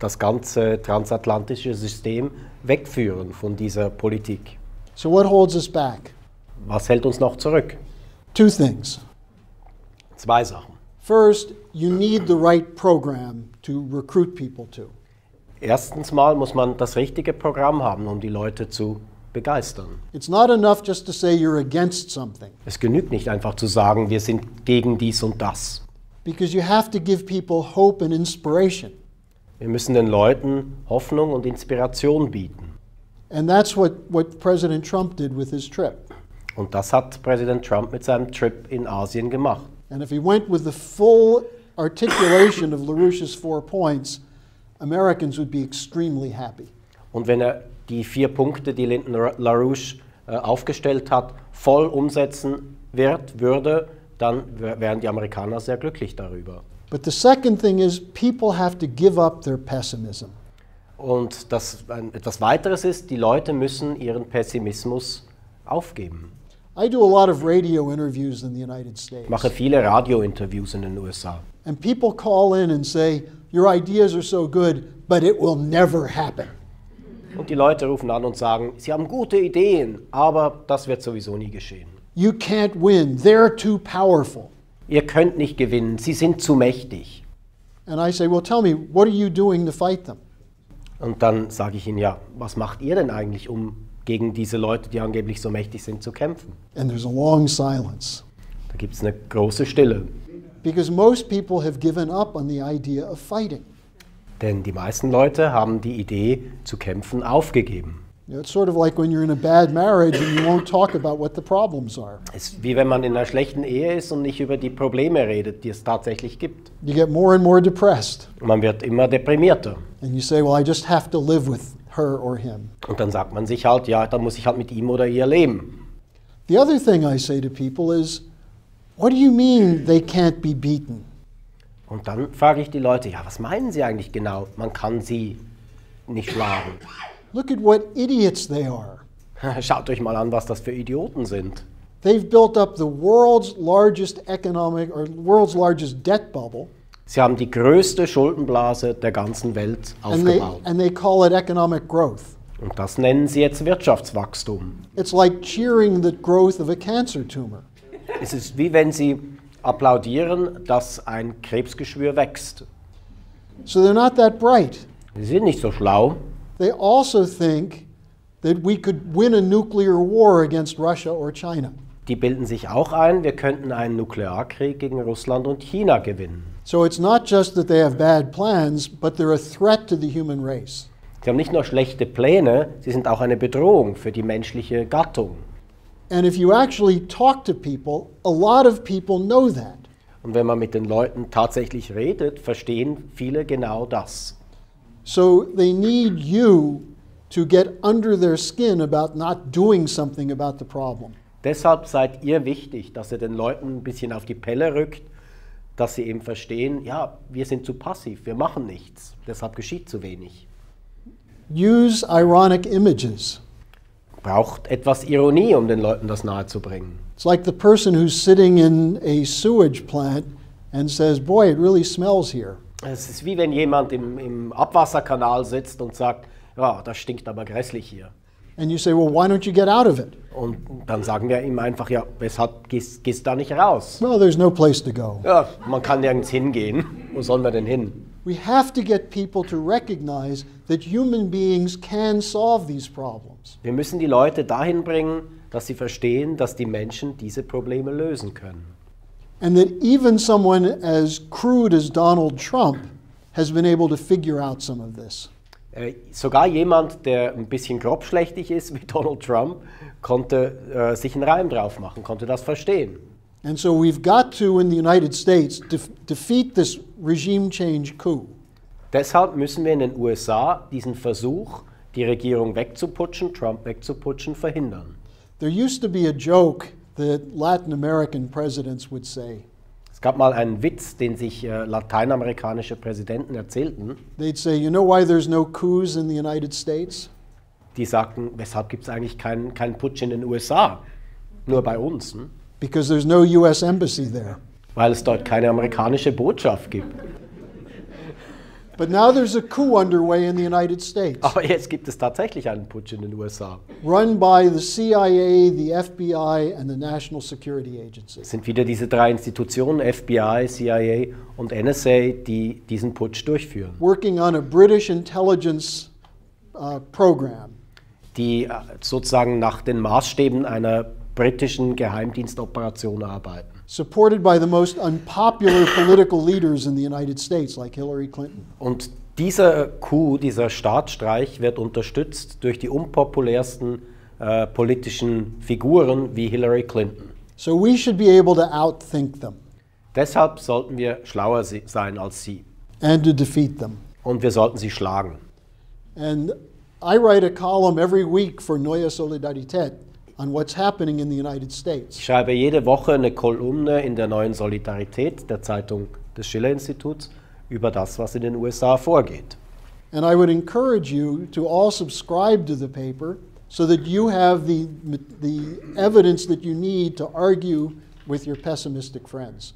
das ganze transatlantische System wegführen von dieser Politik. So what holds us back? Was hält uns noch zurück? Two things. Zwei Sachen. First, you need the right program to recruit people to. Erstens mal muss man das richtige Programm haben, um die Leute zu begeistern. It's not enough just to say you're against something, Es genügt nicht einfach zu sagen, wir sind gegen dies und das. because you have to give people hope and inspiration. Wir müssen den Leuten Hoffnung und Inspiration bieten. And that's what President Trump did with his trip. Und das hat Präsident Trump mit seinem Trip in Asien gemacht. And if he went with the full articulation of LaRouche's 4 points, Americans would be extremely happy. Und wenn er die 4 Punkte, die Lyndon LaRouche aufgestellt hat, voll umsetzen würde, dann wären die Amerikaner sehr glücklich darüber. But the second thing is, people have to give up their pessimism. Und etwas weiteres ist, die Leute müssen ihren Pessimismus aufgeben. I do a lot of radio interviews in the United States. Ich mache viele Radiointerviews in den USA. And people call in and say, your ideas are so good, but it will never happen. Und die Leute rufen an und sagen, sie haben gute Ideen, aber das wird sowieso nie geschehen. You can't win. They're too powerful. Ihr könnt nicht gewinnen, sie sind zu mächtig. And I say, well, tell me, what are you doing to fight them? Und dann sage ich ihnen, ja, was macht ihr denn eigentlich, um gegen diese Leute, die angeblich so mächtig sind, zu kämpfen? And there's a long silence. Da gibt es eine große Stille. Because most people have given up on the idea of fighting. Denn die meisten Leute haben die Idee zu kämpfen aufgegeben. You know, it's sort of like when you're in a bad marriage and you won't talk about what the problems are. Es ist wie wenn man in einer schlechten Ehe ist und nicht über die Probleme redet, die es tatsächlich gibt. You get more and more depressed. Man wird immer deprimierter. And you say, well, I just have to live with her or him. Und dann sagt man sich halt, ja, dann muss ich halt mit ihm oder ihr leben. The other thing I say to people is, what do you mean they can't be beaten? Und dann frage ich die Leute, ja, was meinen sie eigentlich genau? Man kann sie nicht schlagen. Look at what idiots they are. Schaut euch mal an, was das für Idioten sind. They've built up the world's largest debt bubble. Sie haben die größte Schuldenblase der ganzen Welt aufgebaut. And they call it economic growth. Und das nennen sie jetzt Wirtschaftswachstum. It's like cheering the growth of a cancer tumor. Es ist wie wenn sie applaudieren, dass ein Krebsgeschwür wächst. So they're not that bright. Sie sind nicht so schlau. They also think that we could win a nuclear war against Russia or China. Die bilden sich auch ein, wir könnten einen Nuklearkrieg gegen Russland und China gewinnen. So it's not just that they have bad plans, but they're a threat to the human race. Sie haben nicht nur schlechte Pläne, sie sind auch eine Bedrohung für die menschliche Gattung. And if you actually talk to people, a lot of people know that. Und wenn man mit den Leuten tatsächlich redet, verstehen viele genau das. So they need you to get under their skin about not doing something about the problem. Deshalb seid ihr wichtig, dass ihr den Leuten ein bisschen auf die Pelle rückt, dass sie eben verstehen, ja, wir sind zu passiv, wir machen nichts, deshalb geschieht zu wenig. Use ironic images. Braucht etwas Ironie, um den Leuten das nahezubringen. It's like the person who's sitting in a sewage plant and says, boy, it really smells here. Es ist wie wenn jemand im Abwasserkanal sitzt und sagt, ja, das stinkt aber grässlich hier. And you say, well, why don't you get out of it? Und dann sagen wir ihm einfach, ja, weshalb gehst du da nicht raus? Well, there's no place to go. Ja, man kann nirgends hingehen. Wo sollen wir denn hin? We have to get people to recognize that human beings can solve these problems. Wir müssen die Leute dahin bringen, dass sie verstehen, dass die Menschen diese Probleme lösen können. And that even someone as crude as Donald Trump has been able to figure out some of this. Sogar jemand, der ein bisschen grobschlächtig ist, wie Donald Trump, konnte sich einen Reim drauf machen, konnte das verstehen. And so we've got to, in the United States, defeat this regime change coup. Deshalb müssen wir in den USA diesen Versuch, die Regierung wegzuputschen, Trump wegzuputschen, verhindern. There used to be a joke that Latin American presidents would say. Es gab mal einen Witz, den sich lateinamerikanische Präsidenten erzählten. They'd say, you know why there's no coups in the United States? Die sagten, weshalb gibt es eigentlich keinen Putsch in den USA? Nur bei uns. Hm? Because there's no US embassy there. Weil es dort keine amerikanische Botschaft gibt. But now there's a coup underway in the United States. Aber jetzt gibt es tatsächlich einen Putsch in den USA. Run by the CIA, the FBI and the National Security Agency. Es sind wieder diese drei Institutionen, FBI, CIA und NSA, die diesen Putsch durchführen. Working on a British intelligence program. Die sozusagen nach den Maßstäben einer britischen Geheimdienstoperation arbeiten. Supported by the most unpopular political leaders in the United States, like Hillary Clinton. Und Dieser Coup, dieser Staatsstreich wird unterstützt durch die unpopulärsten politischen Figuren wie Hillary Clinton. So we should be able to outthink them Deshalb sollten wir schlauer sein als sie and to defeat them. und wir sollten sie schlagen. And I write a column every week for Neue Solidarität on what's happening in the United States. Ich schreibe jede Woche eine Kolumne in der Neuen Solidarität, der Zeitung des Schiller-Instituts, über das, was in den USA vorgeht. And I would encourage you to all subscribe to the paper so that you have the evidence that you need to argue with your pessimistic friends.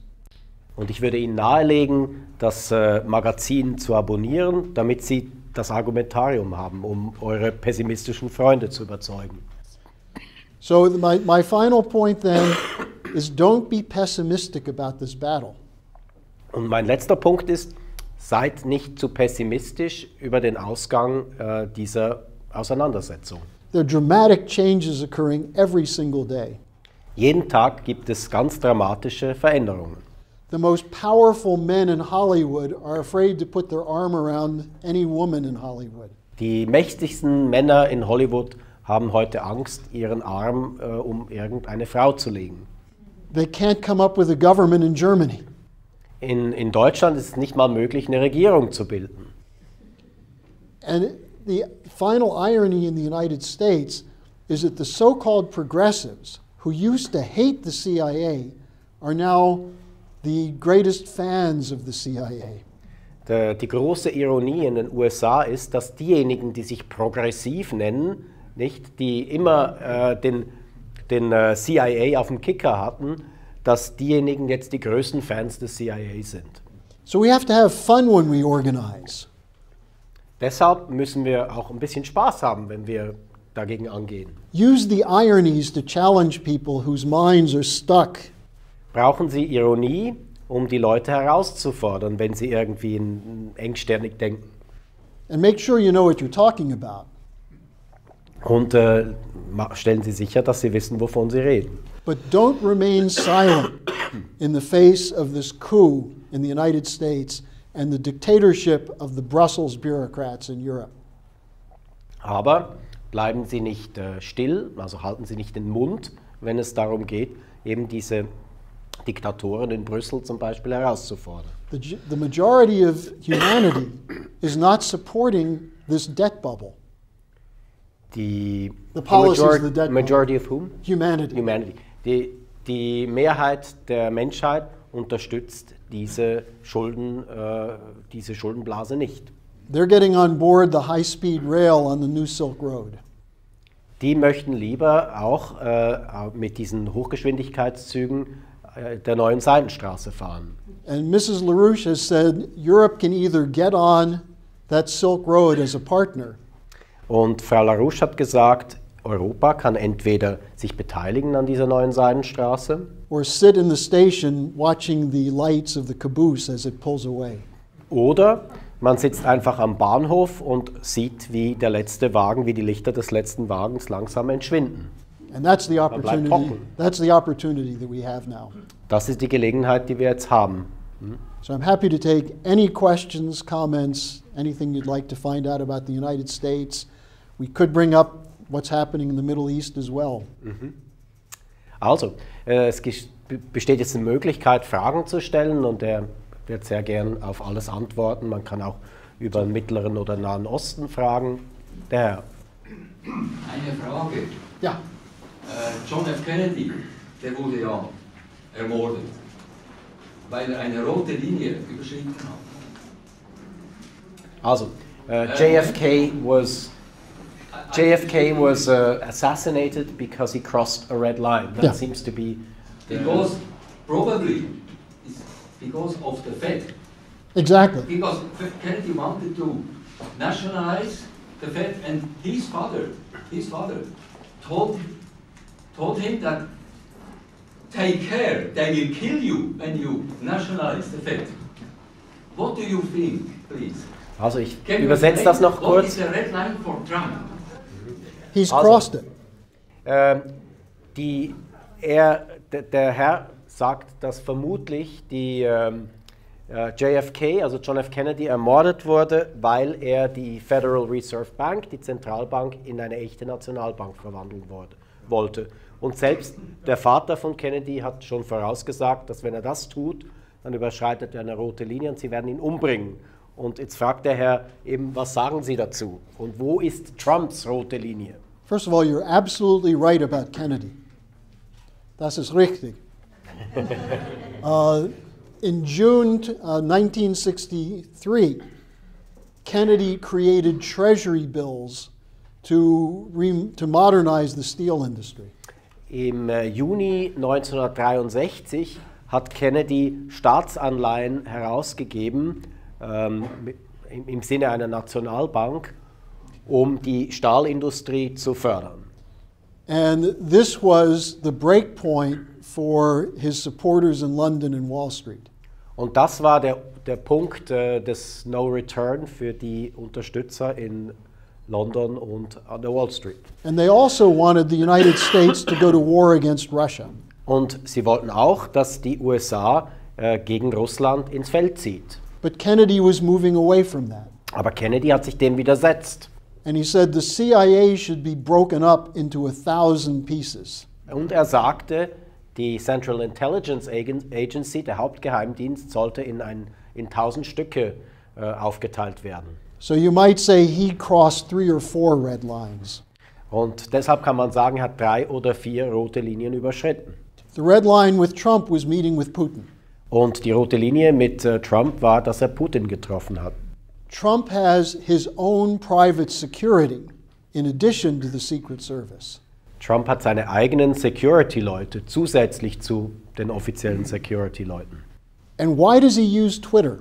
Und ich würde Ihnen nahelegen, das Magazin zu abonnieren, damit Sie das Argumentarium haben, um eure pessimistischen Freunde zu überzeugen. So my final point then is don't be pessimistic about this battle. Und mein letzter Punkt ist, seid nicht zu pessimistisch über den Ausgang dieser Auseinandersetzung. There are dramatic changes occurring every single day. Jeden Tag gibt es ganz dramatische Veränderungen. The most powerful men in Hollywood are afraid to put their arm around any woman in Hollywood. Die mächtigsten Männer in Hollywood haben heute Angst, ihren Arm um irgendeine Frau zu legen. They can't come up with a government in Germany. In Deutschland ist es nicht mal möglich, eine Regierung zu bilden. And the final irony in the United States is that the so-called progressives who used to hate the CIA are now the greatest fans of the CIA. Die große Ironie in den USA ist, dass diejenigen, die sich progressiv nennen, nicht, die immer den CIA auf dem Kicker hatten, dass diejenigen jetzt die größten Fans des CIA sind. So we have to have fun when we organize. Deshalb müssen wir auch ein bisschen Spaß haben, wenn wir dagegen angehen. Use the ironies to challenge people whose minds are stuck. Brauchen Sie Ironie, um die Leute herauszufordern, wenn sie irgendwie engstirnig denken. And make sure you know what you're talking about. Und stellen Sie sicher, dass Sie wissen, wovon Sie reden. But don't remain silent in the face of this coup in the United States and the dictatorship of the Brussels bureaucrats in Europe. Aber bleiben Sie nicht still, also halten Sie nicht den Mund, wenn es darum geht, eben diese Diktatoren in Brüssel zum Beispiel herauszufordern. The majority of humanity is not supporting this debt bubble. The policies of the debt majority of whom? Humanity. Humanity. Die Mehrheit der Menschheit unterstützt diese Schuldenblase nicht. They're getting on board the high-speed rail on the new Silk Road. Die möchten lieber auch mit diesen Hochgeschwindigkeitszügen der neuen Seidenstraße fahren. And Mrs. LaRouche has said Europe can either get on that Silk Road as a partner, und Frau LaRouche hat gesagt, Europa kann entweder sich beteiligen an dieser neuen Seidenstraße or sit in the station watching the lights of the caboose as it pulls away. oder man sitzt einfach am Bahnhof und sieht, wie der letzte Wagen, wie die Lichter des letzten Wagens langsam entschwinden. And that's the bleibt opportunity. hocken. That's the opportunity that we have now. Das ist die Gelegenheit, die wir jetzt haben. So I'm happy to take any questions, comments, anything you'd like to find out about the United States. We could bring up what's happening in the Middle East as well. Also, es besteht jetzt eine Möglichkeit, Fragen zu stellen und er wird sehr gern auf alles antworten. Man kann auch über den Mittleren oder Nahen Osten fragen. Der Herr. Eine Frage. Ja. John F. Kennedy, der wurde ja ermordet, weil er eine rote Linie überschritten hat. Also, JFK was assassinated because he crossed a red line. That Yeah. seems to be Because probably it's because of the Fed. Exactly. Because Kennedy wanted to nationalize the Fed, and his father told him that take care, they will kill you when you nationalize the Fed. What do you think, please? Also ich Can you übersetze das noch explain what is kurz. the red line for Trump? He's Also, crossed it. Der Herr sagt, dass vermutlich JFK, also John F. Kennedy, ermordet wurde, weil er die Federal Reserve Bank, die Zentralbank, in eine echte Nationalbank verwandeln wollte. Und selbst der Vater von Kennedy hat schon vorausgesagt, dass wenn er das tut, dann überschreitet er eine rote Linie und sie werden ihn umbringen. Und jetzt fragt der Herr eben, was sagen Sie dazu? Und wo ist Trumps rote Linie? First of all, you're absolutely right about Kennedy. Das ist richtig. In June 1963, Kennedy created treasury bills to modernize the steel industry. Im Juni 1963 hat Kennedy Staatsanleihen herausgegeben, im Sinne einer Nationalbank, um die Stahlindustrie zu fördern. And this was the breakpoint for his supporters in London and Wall Street. Und das war der Punkt des No Return für die Unterstützer in London und an der Wall Street. And they also wanted the United States to go to war against Russia. Und sie wollten auch, dass die USA gegen Russland ins Feld zieht. But Kennedy was moving away from that. Aber Kennedy hat sich dem widersetzt. And he said the CIA should be broken up into 1,000 pieces. Und er sagte, die Central Intelligence Agency, der Hauptgeheimdienst, sollte in 1000 Stücke aufgeteilt werden. So you might say he crossed 3 or 4 red lines. Und deshalb kann man sagen, er hat 3 oder 4 rote Linien überschritten. The red line with Trump was meeting with Putin. Und die rote Linie mit Trump war, dass er Putin getroffen hat. Trump has his own private security in addition to the Secret Service. Trump hat seine eigenen Security-Leute zusätzlich zu den offiziellen Security-Leuten. And why does he use Twitter?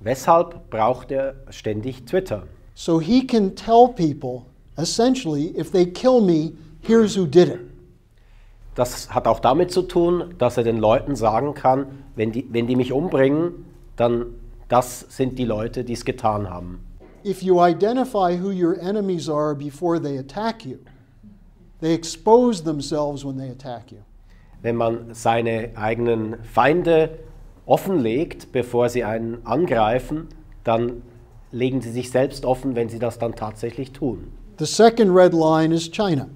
Weshalb braucht er ständig Twitter? So he can tell people, essentially, if they kill me, here's who did it. Das hat auch damit zu tun, dass er den Leuten sagen kann, wenn die mich umbringen, dann das sind die Leute, die es getan haben. If you identify who your enemies are before they attack you, they expose themselves when they attack you. Wenn man seine eigenen Feinde offenlegt, bevor sie einen angreifen, dann legen sie sich selbst offen, wenn sie das dann tatsächlich tun. The second red line is China.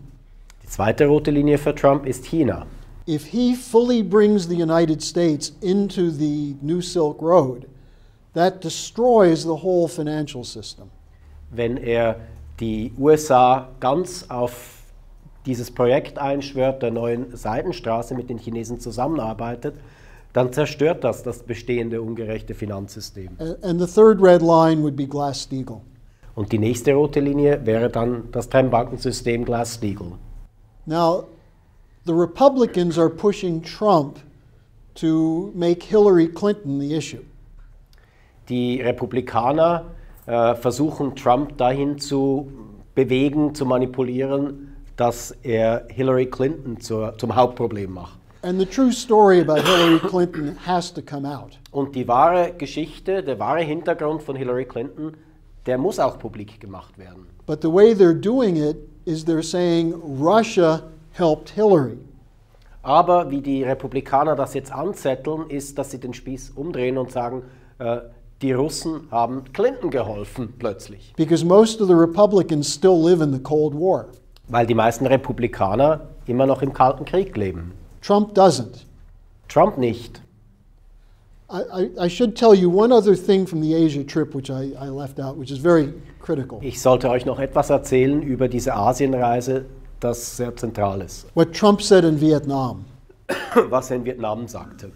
Die zweite rote Linie für Trump ist China. If he fully brings the United States into the New Silk Road, that destroys the whole financial system. Wenn er die USA ganz auf dieses Projekt einschwört, der neuen Seidenstraße mit den Chinesen zusammenarbeitet, dann zerstört das bestehende ungerechte Finanzsystem. And the third red line would be Glass-Steagall. Und die nächste rote Linie wäre dann das Trennbankensystem Glass-Steagall. Now, the Republicans are pushing Trump to make Hillary Clinton the issue. Die Republikaner versuchen Trump dahin zu bewegen, zu manipulieren, dass er Hillary Clinton zum Hauptproblem macht. And the true story about Hillary Clinton has to come out. Und die wahre Geschichte, der wahre Hintergrund von Hillary Clinton, der muss auch publik gemacht werden. But the way they're doing it is they're saying Russia helped Hillary. Aber wie die Republikaner das jetzt anzetteln, ist, dass sie den Spieß umdrehen und sagen, die Russen haben Clinton geholfen plötzlich. Because most of the Republicans still live in the Cold War. Weil die meisten Republikaner immer noch im Kalten Krieg leben. Trump doesn't. Trump nicht. I should tell you one other thing from the Asia trip which I left out, which is very critical. Ich sollte euch noch etwas erzählen über diese Asienreise, das sehr zentral ist. What Trump said in Vietnam. Was er in Vietnam sagte.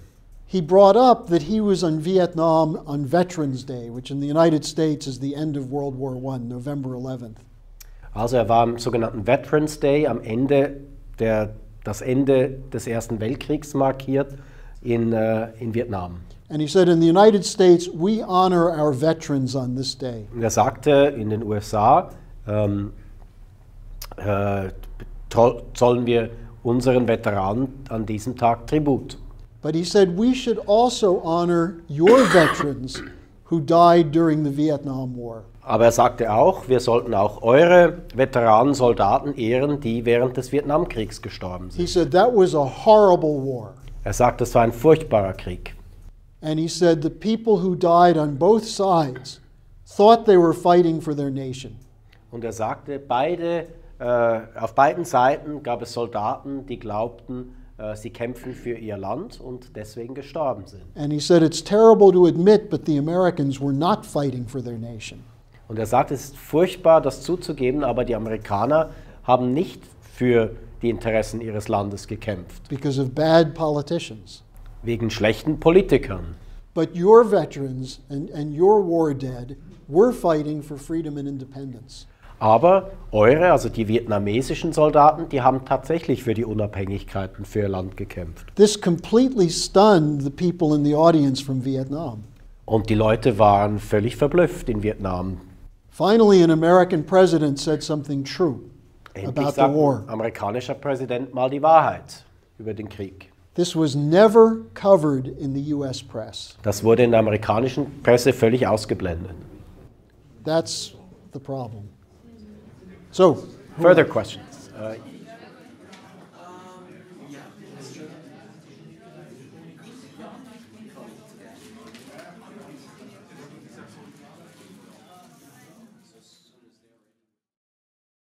He brought up that he was in Vietnam on Veterans Day, which in the United States is the end of World War I, November 11th. Also er war am sogenannten Veterans Day, am Ende, das Ende des Ersten Weltkriegs markiert in Vietnam. And he said, in the United States, we honor our veterans on this day. Und er sagte, in den USA zollen wir unseren Veteranen an diesem Tag Tribut. But he said, we should also honor your veterans who died during the Vietnam War. Aber er sagte auch, wir sollten auch eure Veteranen, Soldaten ehren, die während des Vietnamkriegs gestorben sind. He said, that was a horrible war. Er sagte, es war ein furchtbarer Krieg. And he said the people who died on both sides thought they were fighting for their nation. Und er sagte, auf beiden Seiten gab es Soldaten, die glaubten, sie kämpfen für ihr Land und deswegen gestorben sind. And he said it's terrible to admit, but the Americans were not fighting for their nation. Und er sagt, es ist furchtbar, das zuzugeben, aber die Amerikaner haben nicht für die Interessen ihres Landes gekämpft. Because of bad politicians. Wegen schlechten Politikern. But your veterans and your war dead were fighting for freedom and independence. Aber also die vietnamesischen Soldaten, die haben tatsächlich für die Unabhängigkeit und für ihr Land gekämpft. This completely stunned the people in the audience from Vietnam. Und die Leute waren völlig verblüfft in Vietnam. Finally, an American president said something true Endlich about the sagt war. ein amerikanischer Präsident mal die Wahrheit über den Krieg. This was never covered in the US press. Das wurde in der amerikanischen Presse völlig ausgeblendet. That's the problem. So, Further questions?